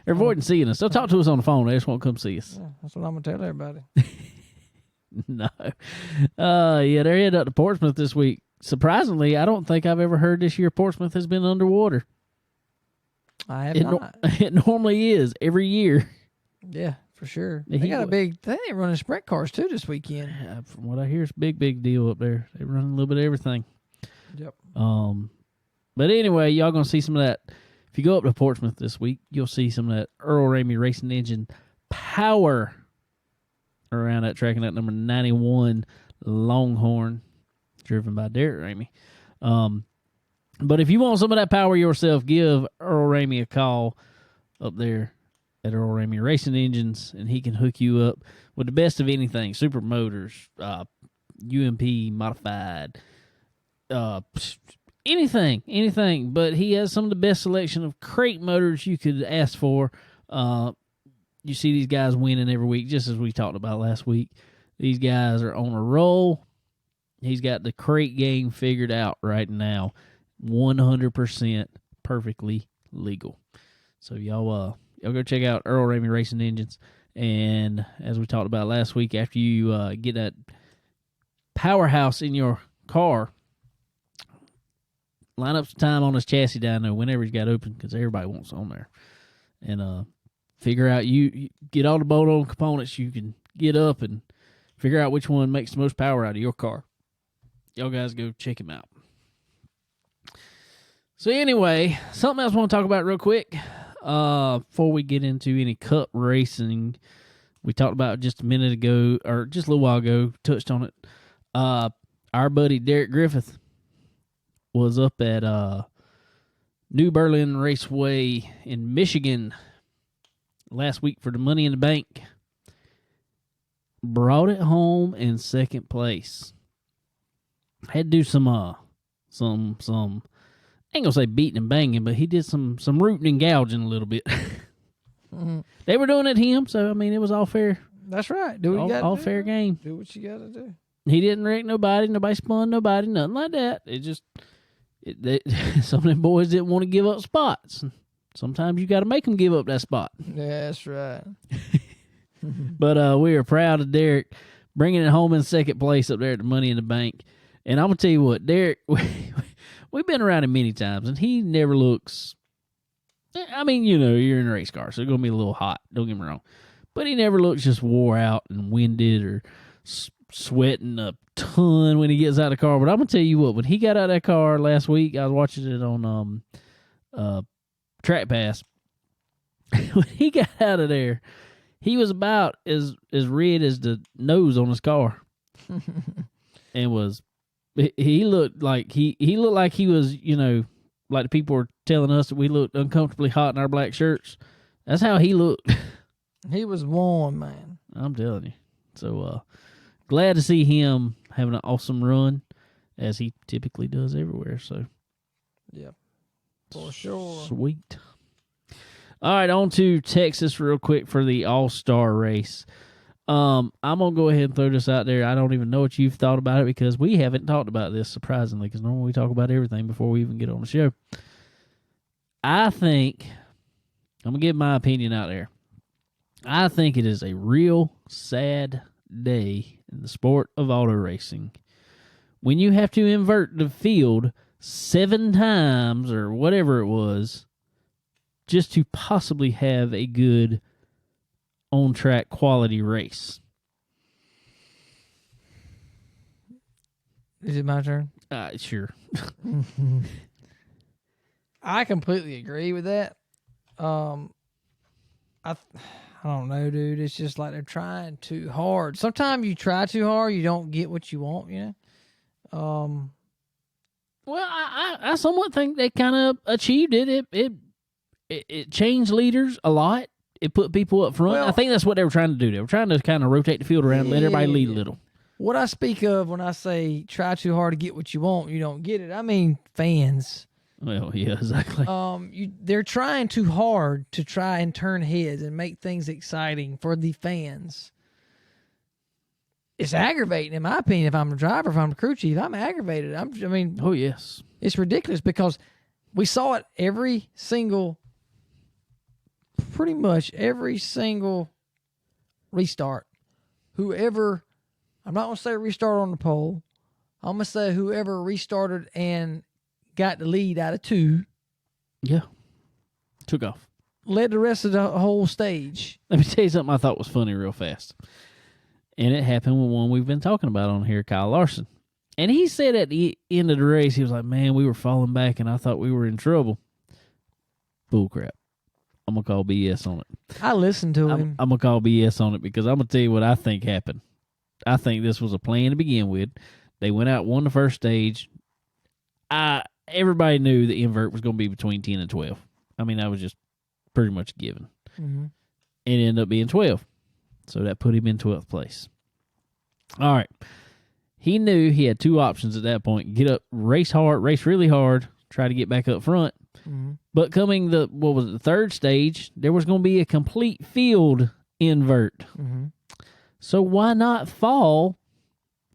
They're avoiding seeing us. They'll talk to us on the phone. They just won't come see us. Yeah, that's what I'm gonna tell everybody. No. Yeah, they're headed up to Portsmouth this week. Surprisingly, I don't think I've ever heard this year Portsmouth has been underwater. I have not. It normally is every year. Yeah, for sure. They They got a big. They ain't running sprint cars too this weekend. Yeah, from what I hear, it's a big deal up there. They run a little bit of everything. Yep. But anyway, y'all gonna see some of that. If you go up to Portsmouth this week, you'll see some of that Earl Ramey Racing Engine power around that track, and that number 91 Longhorn, driven by Derek Ramey. But if you want some of that power yourself, give Earl Ramey a call up there at Earl Ramey Racing Engines, and he can hook you up with the best of anything: super motors, UMP modified, anything. But he has some of the best selection of crate motors you could ask for. You see these guys winning every week, just as we talked about last week. These guys are on a roll. He's got the crate game figured out right now. 100% perfectly legal. So y'all go check out Earl Ramey Racing Engines. And as we talked about last week, after you get that powerhouse in your car, line up some time on his chassis down there whenever he's got open, because everybody wants on there. And figure out you get all the bolt-on components you can get up and figure out which one makes the most power out of your car. Y'all guys go check him out. So anyway, something else I want to talk about real quick before we get into any cup racing. We talked about just a minute ago, or just a little while ago, touched on it. Our buddy Derek Griffith was up at New Berlin Raceway in Michigan last week for the Money in the Bank. Brought it home in second place. Had to do some I ain't gonna say beating and banging, but he did some rooting and gouging a little bit. Mm-hmm. They were doing it to him, so I mean it was all fair. That's right. Do what you got to do. All fair game. Do what you got to do. He didn't wreck nobody spun nobody, nothing like that. Some of them boys didn't want to give up spots. Sometimes you got to make them give up that spot. Yeah, that's right. But we are proud of Derek bringing it home in second place up there at the Money in the Bank. And I'm going to tell you what, Derek, we've been around him many times, and he never looks, I mean, you're in a race car, so it's going to be a little hot. Don't get me wrong. but he never looks just wore out and winded or sweating a ton when he gets out of the car. But I'm gonna tell you what, when he got out of that car last week, I was watching it on Track Pass. When he got out of there, he was about as red as the nose on his car, and he looked like he looked like he was, you know, like the people were telling us that we looked uncomfortably hot in our black shirts. That's how he looked. He was warm, man. I'm telling you. So glad to see him having an awesome run, as he typically does everywhere. So, yeah, for sure. Sweet. All right, on to Texas real quick for the All-Star race. I'm going to go ahead and throw this out there. I don't even know what you've thought about it because we haven't talked about this, surprisingly, because normally we talk about everything before we even get on the show. I think, I'm going to give my opinion out there. I think it is a real sad day in the sport of auto racing when you have to invert the field 7 times or whatever it was just to possibly have a good on-track quality race. Is it my turn? Sure. I completely agree with that. I don't know, dude. It's just like they're trying too hard. Sometimes you try too hard, you don't get what you want, you know? Well, I somewhat think they kind of achieved it. It changed leaders a lot. It put people up front. Well, I think that's what they were trying to do. They were trying to kind of rotate the field around and let everybody lead a little. What I speak of when I say try too hard to get what you want, you don't get it. I mean fans. Well, yeah, exactly. They're trying too hard to try and turn heads and make things exciting for the fans. It's aggravating, in my opinion. If I'm the driver, if I'm the crew chief, I'm aggravated. Oh yes, it's ridiculous because we saw it pretty much every single restart. Whoever, I'm not going to say restart on the pole. I'm going to say whoever restarted and got the lead out of 2. Yeah. Took off. Led the rest of the whole stage. Let me tell you something I thought was funny real fast. And it happened with one we've been talking about on here, Kyle Larson. And he said at the end of the race, he was like, man, we were falling back and I thought we were in trouble. Bullcrap. I'm going to call BS on it. I listened to him. I'm going to call BS on it because I'm going to tell you what I think happened. I think this was a plan to begin with. They went out, won the first stage. Everybody knew the invert was going to be between 10 and 12. I mean, that was just pretty much a given. Mm-hmm. It ended up being 12. So that put him in 12th place. All right. He knew he had 2 options at that point. Get up, race hard, race really hard, try to get back up front. Mm-hmm. But coming the 3rd stage, there was going to be a complete field invert. Mm-hmm. So why not fall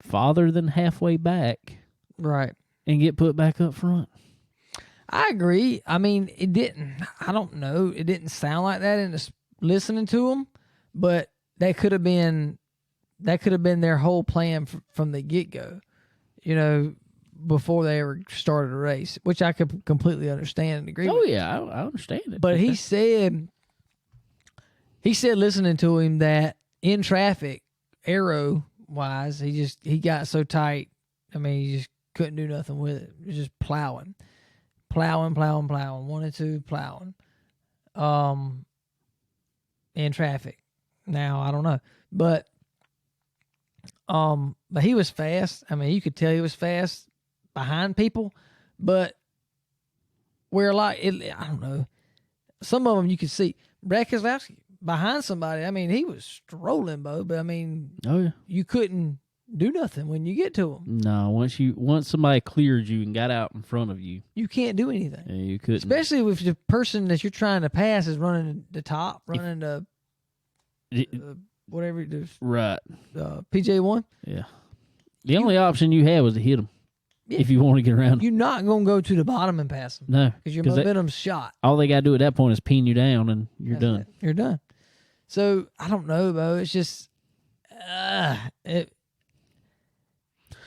farther than halfway back? Right. And get put back up front. I agree. I mean, it didn't, I don't know. It didn't sound like that in listening to him, but that could have been their whole plan from the get-go, you know, before they ever started a race, which I could completely understand and agree with. Oh, yeah, I understand it. But he said listening to him that in traffic, aero-wise, he got so tight, I mean, he just couldn't do nothing with it. It was just plowing. 1 and 2, plowing. In traffic. Now, I don't know. But he was fast. I mean, you could tell he was fast behind people, but where I don't know. Some of them you could see. Brad Keselowski behind somebody. I mean, he was strolling, Bo, but I mean, oh yeah, you couldn't do nothing when you get to him. No, once somebody cleared you and got out in front of you, you can't do anything. Yeah, you couldn't. Especially if the person that you're trying to pass is running the top, running the whatever it is. Right. PJ1. Yeah. The only option you had was to hit them. Yeah. If you want to get around. You're not going to go to the bottom and pass them. No. Because your momentum's shot. All they got to do at that point is pin you down and you're done. You're done. So, I don't know, Bo. It's just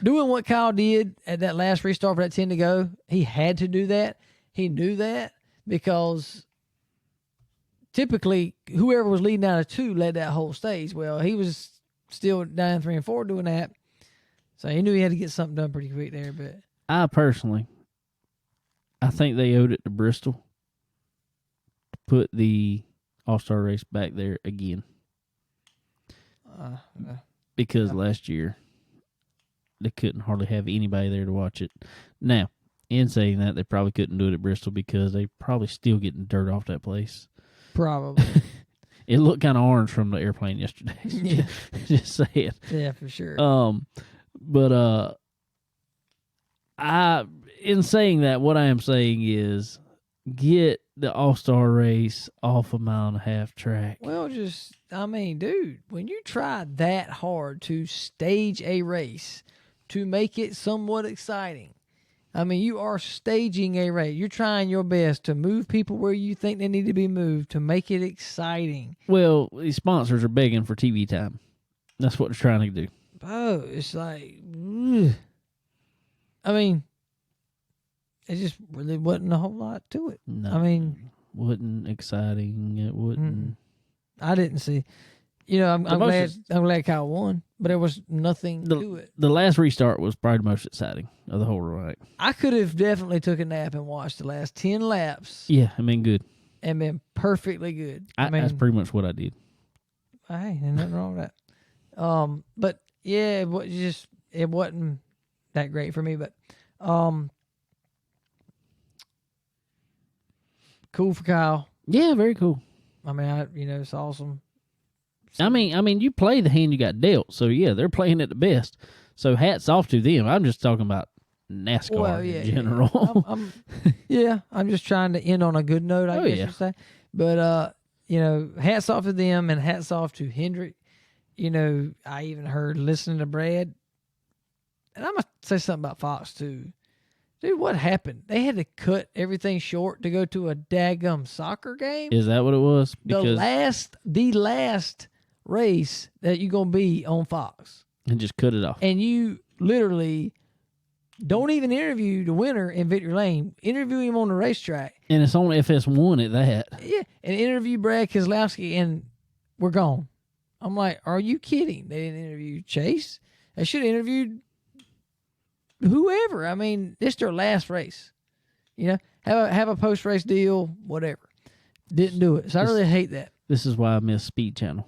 doing what Kyle did at that last restart for that 10 to go, he had to do that. He knew that because typically whoever was leading out of 2 led that whole stage. Well, he was still down 3 and 4 doing that, so he knew he had to get something done pretty quick there. But I think they owed it to Bristol to put the All-Star race back there again. Because last year they couldn't hardly have anybody there to watch it. Now, in saying that, they probably couldn't do it at Bristol because they probably still getting dirt off that place. Probably. It looked kind of orange from the airplane yesterday. Yeah. Just saying. Yeah, for sure. But in saying that, what I am saying is get the All-Star race off a 1.5 mile track. Well, dude, when you try that hard to stage a race to make it somewhat exciting, you are staging a race. You're trying your best to move people where you think they need to be moved to make it exciting. Well, these sponsors are begging for TV time. That's what they're trying to do. Oh, it's like, ugh. It just really wasn't a whole lot to it. No, wasn't exciting. It wouldn't. I didn't see. I'm glad Kyle won, but there was nothing to it. The last restart was probably the most exciting of the whole ride. I could have definitely took a nap and watched the last 10 laps. Yeah, good. And been perfectly good. That's pretty much what I did. Hey, there's nothing wrong with that. But yeah, it wasn't that great for me. But cool for Kyle. Yeah, very cool. It's awesome. You play the hand you got dealt, so yeah, they're playing it the best. So hats off to them. I'm just talking about NASCAR in general. I'm just trying to end on a good note, I guess you'd say. But hats off to them and hats off to Hendrick. I even heard listening to Brad, and I'm gonna say something about Fox too. Dude, what happened? They had to cut everything short to go to a daggum soccer game. Is that what it was? Because the last race that you're gonna be on Fox, and just cut it off. And you literally don't even interview the winner in Victory Lane. Interview him on the racetrack, and it's on FS1 at that. Yeah, and interview Brad Keselowski, and we're gone. I'm like, are you kidding? They didn't interview Chase. They should have interviewed whoever. It's their last race. Have a post race deal, whatever. Didn't do it. So I really hate that. This is why I miss Speed Channel.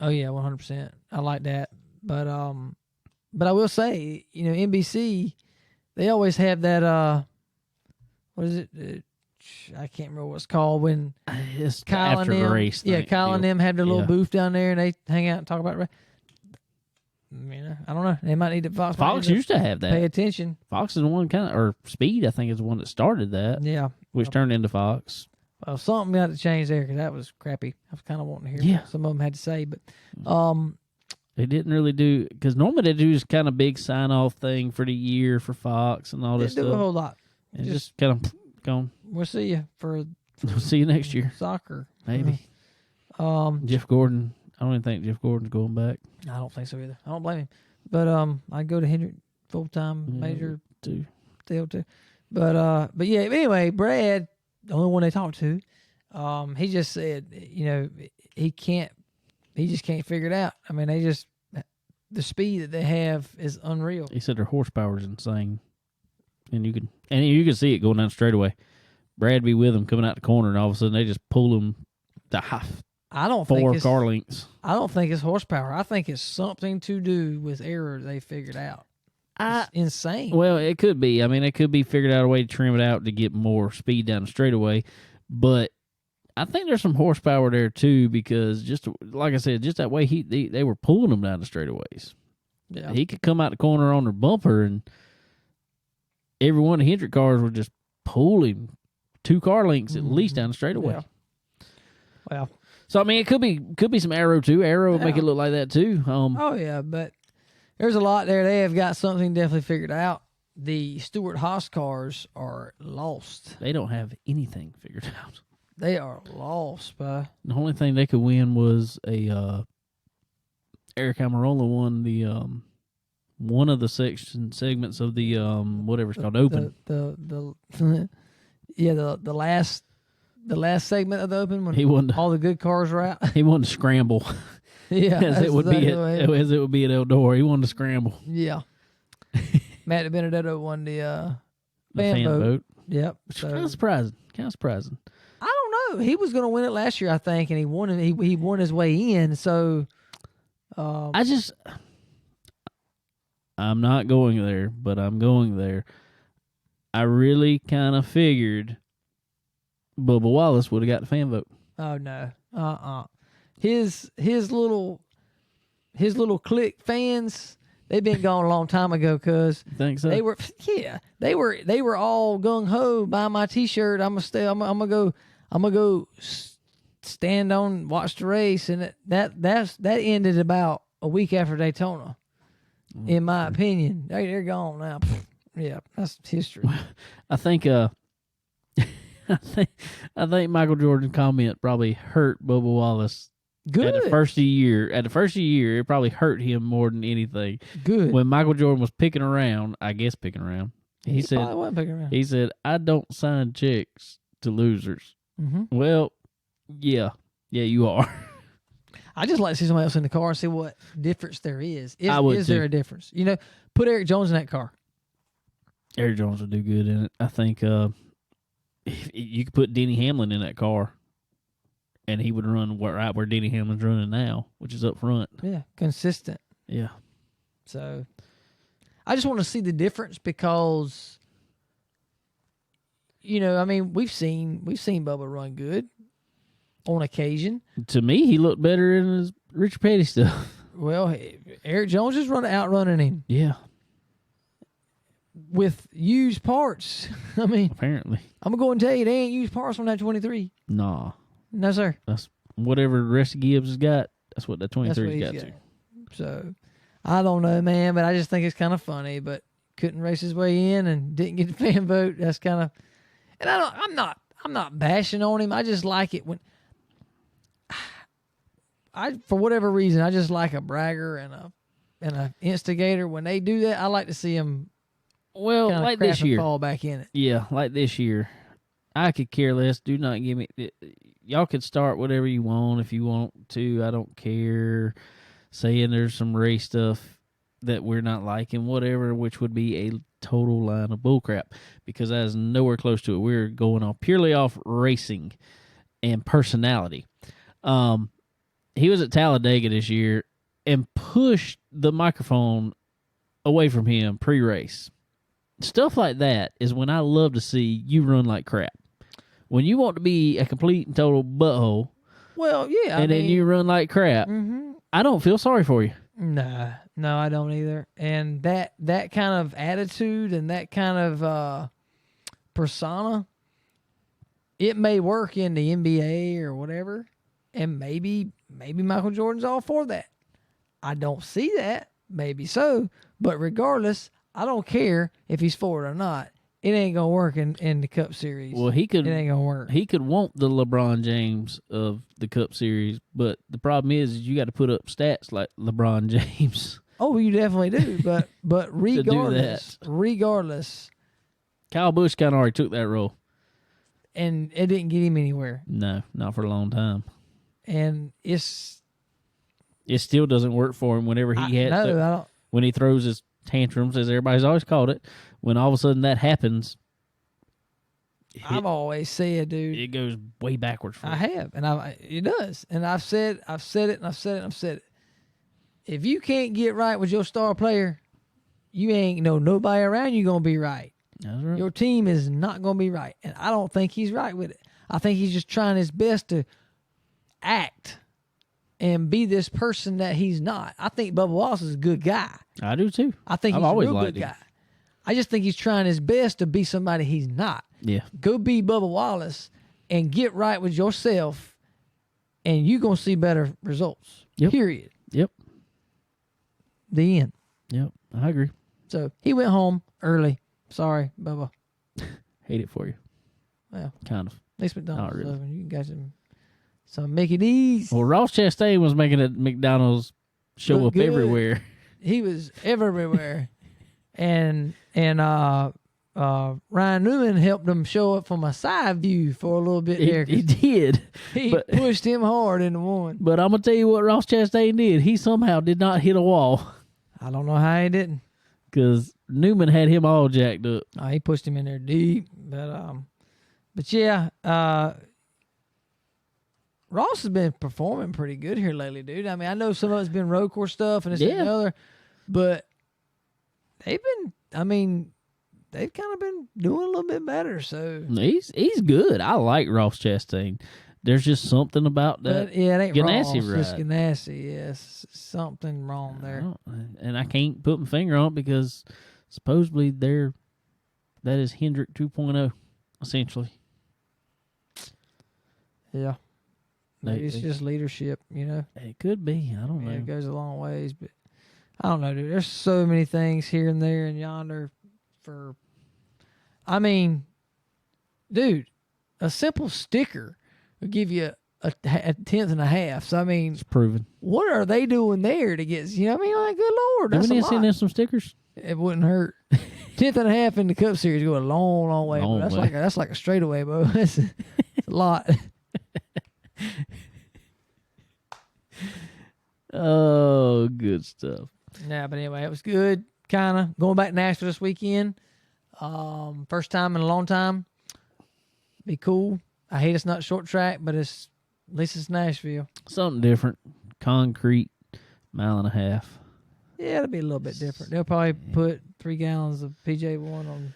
Oh yeah, 100%. I like that. But I will say, NBC, they always have that what is it? I can't remember what it's called when it's Kyle after and them, the race. Kyle and them had their little booth down there, and they hang out and talk about it. I don't know. They might need to Fox used to have that. Pay attention. Fox is the one or Speed, I think, is the one that started that. Yeah, which turned into Fox. Well, something got to change there because that was crappy. I was kind of wanting to hear what some of them had to say, but they didn't really do, because normally they do this kind of big sign off thing for the year for Fox and all this stuff. They do a whole lot. And just kind of gone. We'll see you We'll see you next year. Soccer, maybe. Jeff Gordon. I don't even think Jeff Gordon's going back. I don't think so either. I don't blame him. But I'd go to Hendrick full time major too. Still too. But yeah. Anyway, Brad, the only one they talked to, he just said, he just can't figure it out. The speed that they have is unreal. He said their horsepower is insane, and you can see it going down straightaway. Brad be with them coming out the corner, and all of a sudden they just pull them to half. I don't think 4 it's, car lengths. I don't think it's horsepower. I think it's something to do with error they figured out. It's insane. Well, it could be. It could be figured out a way to trim it out to get more speed down the straightaway. But I think there's some horsepower there too, because just like I said, just that way they were pulling them down the straightaways. Yeah, he could come out the corner on their bumper, and every one of the Hendrick cars would just pull him 2 car lengths at least down the straightaway. Yeah. Well. So it could be some aero too. Aero would make it look like that too. Oh yeah, but there's a lot there. They have got something definitely figured out. The Stewart Haas cars are lost. They don't have anything figured out. They are lost, bud. The only thing they could win was a Eric Almirola won the one of the segments of the whatever it's called, open. The last the last segment of the Open when He wanted all the good cars were out. he wanted to scramble Yeah, as it would be as it would be at Eldora. He wanted to scramble. Yeah. Matt Benedetto won the The fan vote. Yep. Which So, kind of surprising. Kind of surprising. I don't know. He was going to win it last year, I think, and he won it. He won his way in. So I'm not going there, but I'm going there. I really kind of figured Bubba Wallace would have got the fan vote. oh no, his little clique fans. They've been gone a long time ago because Think so? they were all gung ho. Buy my T-shirt. I'm gonna go stand on, watch the race, and that ended about a week after Daytona. In my opinion, they're gone now. Yeah, that's history. I think I think Michael Jordan's comment probably hurt Bubba Wallace. Good. At the first of the year, it probably hurt him more than anything. Good. When Michael Jordan was picking around, he said, probably wasn't picking around. he said, I don't sign checks to losers. Mm-hmm. Well, yeah, you are. I just like to see somebody else in the car and see what difference there is. I would is there too. a difference? Put Eric Jones in that car. Eric Jones would do good in it. I think if you could put Denny Hamlin in that car, and he would run right where Denny Hamlin's running now, which is up front. Yeah, consistent. Yeah. So, I just want to see the difference because, we've seen Bubba run good on occasion. To me, he looked better in his Richard Petty stuff. Well, Eric Jones is outrunning him Yeah, with used parts. I mean, apparently. I'm going to go and tell you, they ain't used parts on that 23. Nah. No, sir. That's whatever the rest of Gibbs has got. That's what that That's what 23's he's got to. So, I don't know, man, but I just think it's kind of funny. But couldn't race his way in and didn't get the fan vote. That's kind of, and I'm not bashing on him. I just like it when for whatever reason, I just like a bragger and a instigator. When they do that, I like to see them. Well, like this year, fall back in it. Yeah, like this year, I could care less. Do not give me. Y'all could start whatever you want if you want to. I don't care. Saying there's some race stuff that we're not liking, whatever, which would be a total line of bullcrap because that is nowhere close to it. We're going off purely off racing and personality. He was at Talladega this year and pushed the microphone away from him pre-race. Stuff like that is when I love to see you run like crap. When you want to be a complete and total butthole, well, yeah, and then you run like crap, I don't feel sorry for you. No, I don't either. And that kind of attitude and that kind of persona, it may work in the NBA or whatever, and maybe Michael Jordan's all for that. I don't see that. Maybe so, but regardless, I don't care if he's for it or not. It ain't gonna work in the Cup Series. Well, it ain't gonna work. He could want the LeBron James of the Cup Series, but the problem is you got to put up stats like LeBron James. Oh, you definitely do. But regardless, Kyle Busch kind of already took that role, and it didn't get him anywhere. No, not for a long time. And it still doesn't work for him whenever when he throws his tantrums, as everybody's always called it. When all of a sudden that happens, I've always said, dude, it goes way backwards for him. I have, and it does. And I've said it. If you can't get right with your star player, you ain't nobody around you gonna be right. That's right. Your team is not gonna be right, and I don't think he's right with it. I think he's just trying his best to act and be this person that he's not. I think Bubba Wallace is a good guy. I do too. I think he's a real good guy. I just think he's trying his best to be somebody he's not. Yeah. Go be Bubba Wallace and get right with yourself, and you're going to see better results. Yep. Period. Yep. The end. Yep. I agree. So he went home early. Sorry, Bubba. Hate it for you. Well, kind of. At least McDonald's. Not really. So you got some Mickey D's. Well, Ross Chastain was making a McDonald's show Look up good. everywhere. He was everywhere. and Ryan Newman helped him show up from a side view for a little bit there. He did. He but, pushed him hard into one. But I'm going to tell you what Ross Chastain did. He somehow did not hit a wall. I don't know how he didn't. Because Newman had him all jacked up. Oh, he pushed him in there deep. But yeah, Ross has been performing pretty good here lately, dude. I mean, I know some of it's been road course stuff and it's another, but they've kind of been doing a little bit better. So he's good. I like Ross Chastain. There's just something about that. But, yeah, it ain't Ganassi Ross. ride. It's Ganassi. Yes, something wrong there. And I can't put my finger on it because supposedly that is Hendrick 2.0, essentially. Yeah. Maybe it's just leadership, you know. It could be. I don't know. It goes a long ways, but I don't know, dude. There's so many things here and there and yonder dude, a simple sticker will give you a tenth and a half. So, I mean, it's proven. What are they doing there to get, you know what I mean? Like, good Lord. That's Have we a lot. seen some stickers? It wouldn't hurt. Tenth and a half in the Cup Series go a long, long way. That's like a straightaway, bro. It's a lot. Oh, good stuff. Yeah, but anyway, it was good. Kind of going back to Nashville this weekend. First time in a long time. Be cool. I hate it's not short track, but at least it's Nashville. Something different. Concrete, 1.5 miles. Yeah, it'll be a little bit different. They'll probably put 3 gallons of PJ1 on.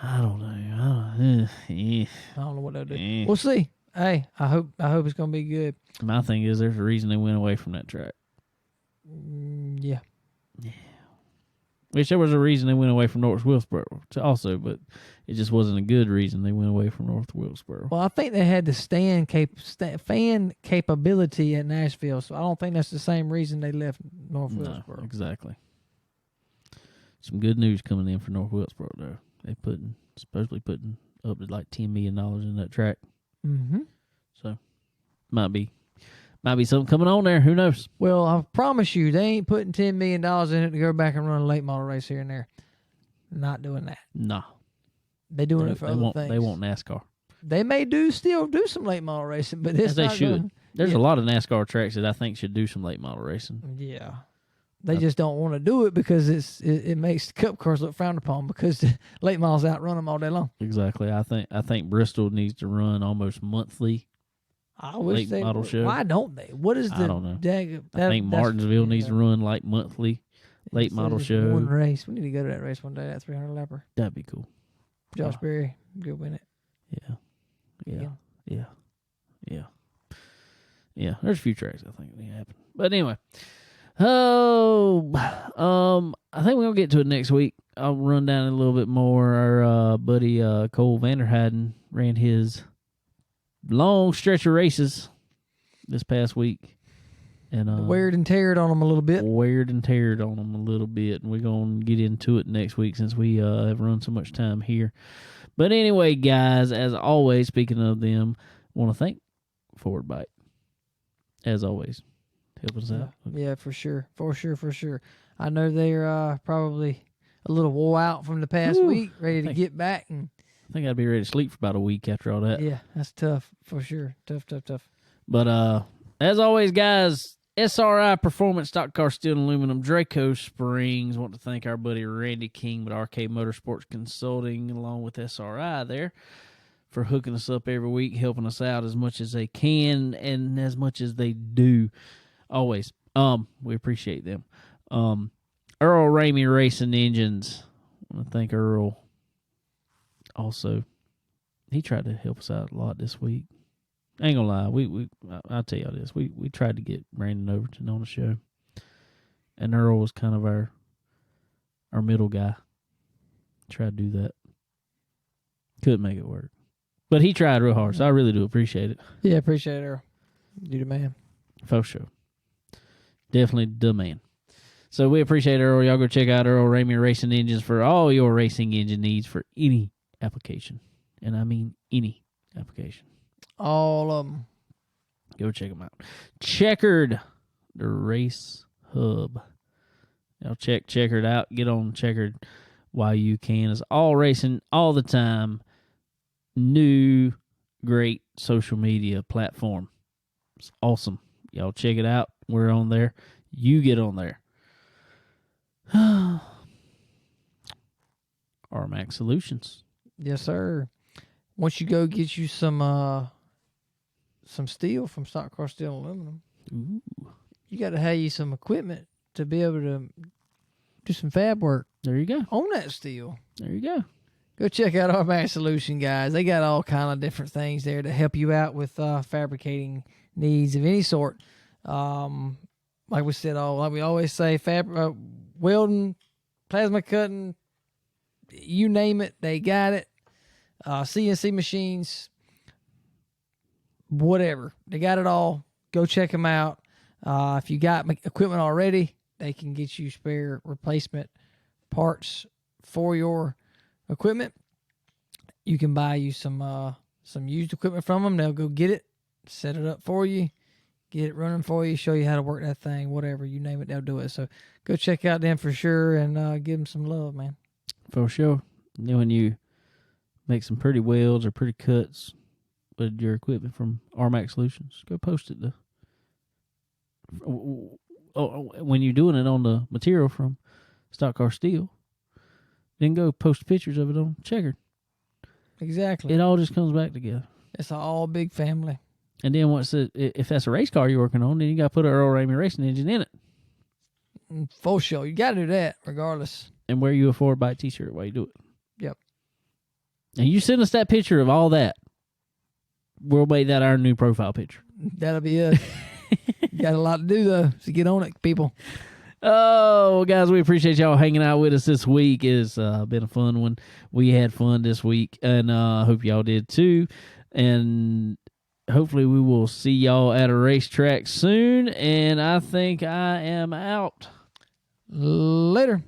I don't know. I don't know what they'll do. We'll see. Hey, I hope it's gonna be good. My thing is, there's a reason they went away from that track. Yeah. Which there was a reason they went away from North Wilkesboro also, but it just wasn't a good reason they went away from North Wilkesboro. Well, I think they had the fan capability at Nashville, so I don't think that's the same reason they left North Wilkesboro. Exactly. Some good news coming in for North Wilkesboro, though. They supposedly putting up to like $10 million in that track. Mm-hmm. So might be something coming on there. Who knows? Well, I promise you, they ain't putting $10 million in it to go back and run a late model race here and there. Not doing that. Nah. They doing it for other things. They want NASCAR. They may still do some late model racing, but it's they should. There's a lot of NASCAR tracks that I think should do some late model racing. Yeah. They just don't want to do it because it makes the Cup cars look frowned upon because the late models outrun them all day long. Exactly. I think Bristol needs to run almost monthly. I wish late model show. Why don't they? What is the? I don't know. I think Martinsville needs to run like monthly late model show. One race. We need to go to that race one day. That 300 lapper. That'd be cool. Josh Berry could win it. Yeah. There's a few tracks I think need to happen. But anyway. I think we're gonna get to it next week. I'll run down a little bit more. Our buddy Cole Vanderheiden ran his long stretch of races this past week, and weared and teared on them a little bit. And we're gonna get into it next week since we have run so much time here. But anyway, guys, as always, speaking of them, I want to thank Forward Bite. As always. Help us out. Yeah, for sure. I know they're probably a little wore out from the past week, ready to get back. And I think I'd be ready to sleep for about a week after all that. Yeah, that's tough, for sure. Tough. But as always, guys, SRI Performance Stock Car Steel and Aluminum, Draco Springs. Want to thank our buddy Randy King with RK Motorsports Consulting, along with SRI there, for hooking us up every week, helping us out as much as they can and as much as they do. Always. We appreciate them. Earl Ramey Racing Engines. I want to thank Earl. Also, he tried to help us out a lot this week. I ain't gonna lie. I'll tell y'all this. We tried to get Brandon Overton on the show, and Earl was kind of our middle guy. Tried to do that. Couldn't make it work, but he tried real hard. So I really do appreciate it. Yeah, appreciate it, Earl. You the man. For sure. Definitely the man. So we appreciate Earl. Y'all go check out Earl Ramey Racing Engines for all your racing engine needs for any application. And I mean any application. All of them. Go check them out. Checkered, the race hub. Y'all check Checkered out. Get on Checkered while you can. It's all racing all the time. New, great social media platform. It's awesome. Y'all check it out. We're on there. You get on there. RMAX Solutions. Yes, sir. Once you go get you some steel from Stock Car Steel and Aluminum, Ooh. you got to have you some equipment to be able to do some fab work There you go. on that steel. There you go. Go check out our Solution, guys. They got all kind of different things there to help you out with fabricating needs of any sort. Like we said, like we always say, welding, plasma cutting, you name it, they got it. CNC machines, whatever. They got it all. Go check them out. If you got equipment already, they can get you spare replacement parts for your equipment. You can buy you some used equipment from them. They'll go get it, set it up for you, get it running for you, show you how to work that thing, whatever, you name it, they'll do it. So go check out them for sure and give them some love, man. For sure. Then when you make some pretty welds or pretty cuts with your equipment from RMAX Solutions, go post it. When you're doing it on the material from Stock Car Steel, then go post pictures of it on Checkered. Exactly. It all just comes back together. It's an all big family. And then if that's a race car you're working on, then you got to put an Earl Ramey racing engine in it. Full show. You got to do that regardless. And wear you a 4x t-shirt while you do it. Yep. And you send us that picture of all that. We'll make that our new profile picture. That'll be it. Got a lot to do, though, so get on it, people. Oh, guys, we appreciate y'all hanging out with us this week. It's been a fun one. We had fun this week, and I hope y'all did too. And hopefully we will see y'all at a racetrack soon. And I think I am out. Later.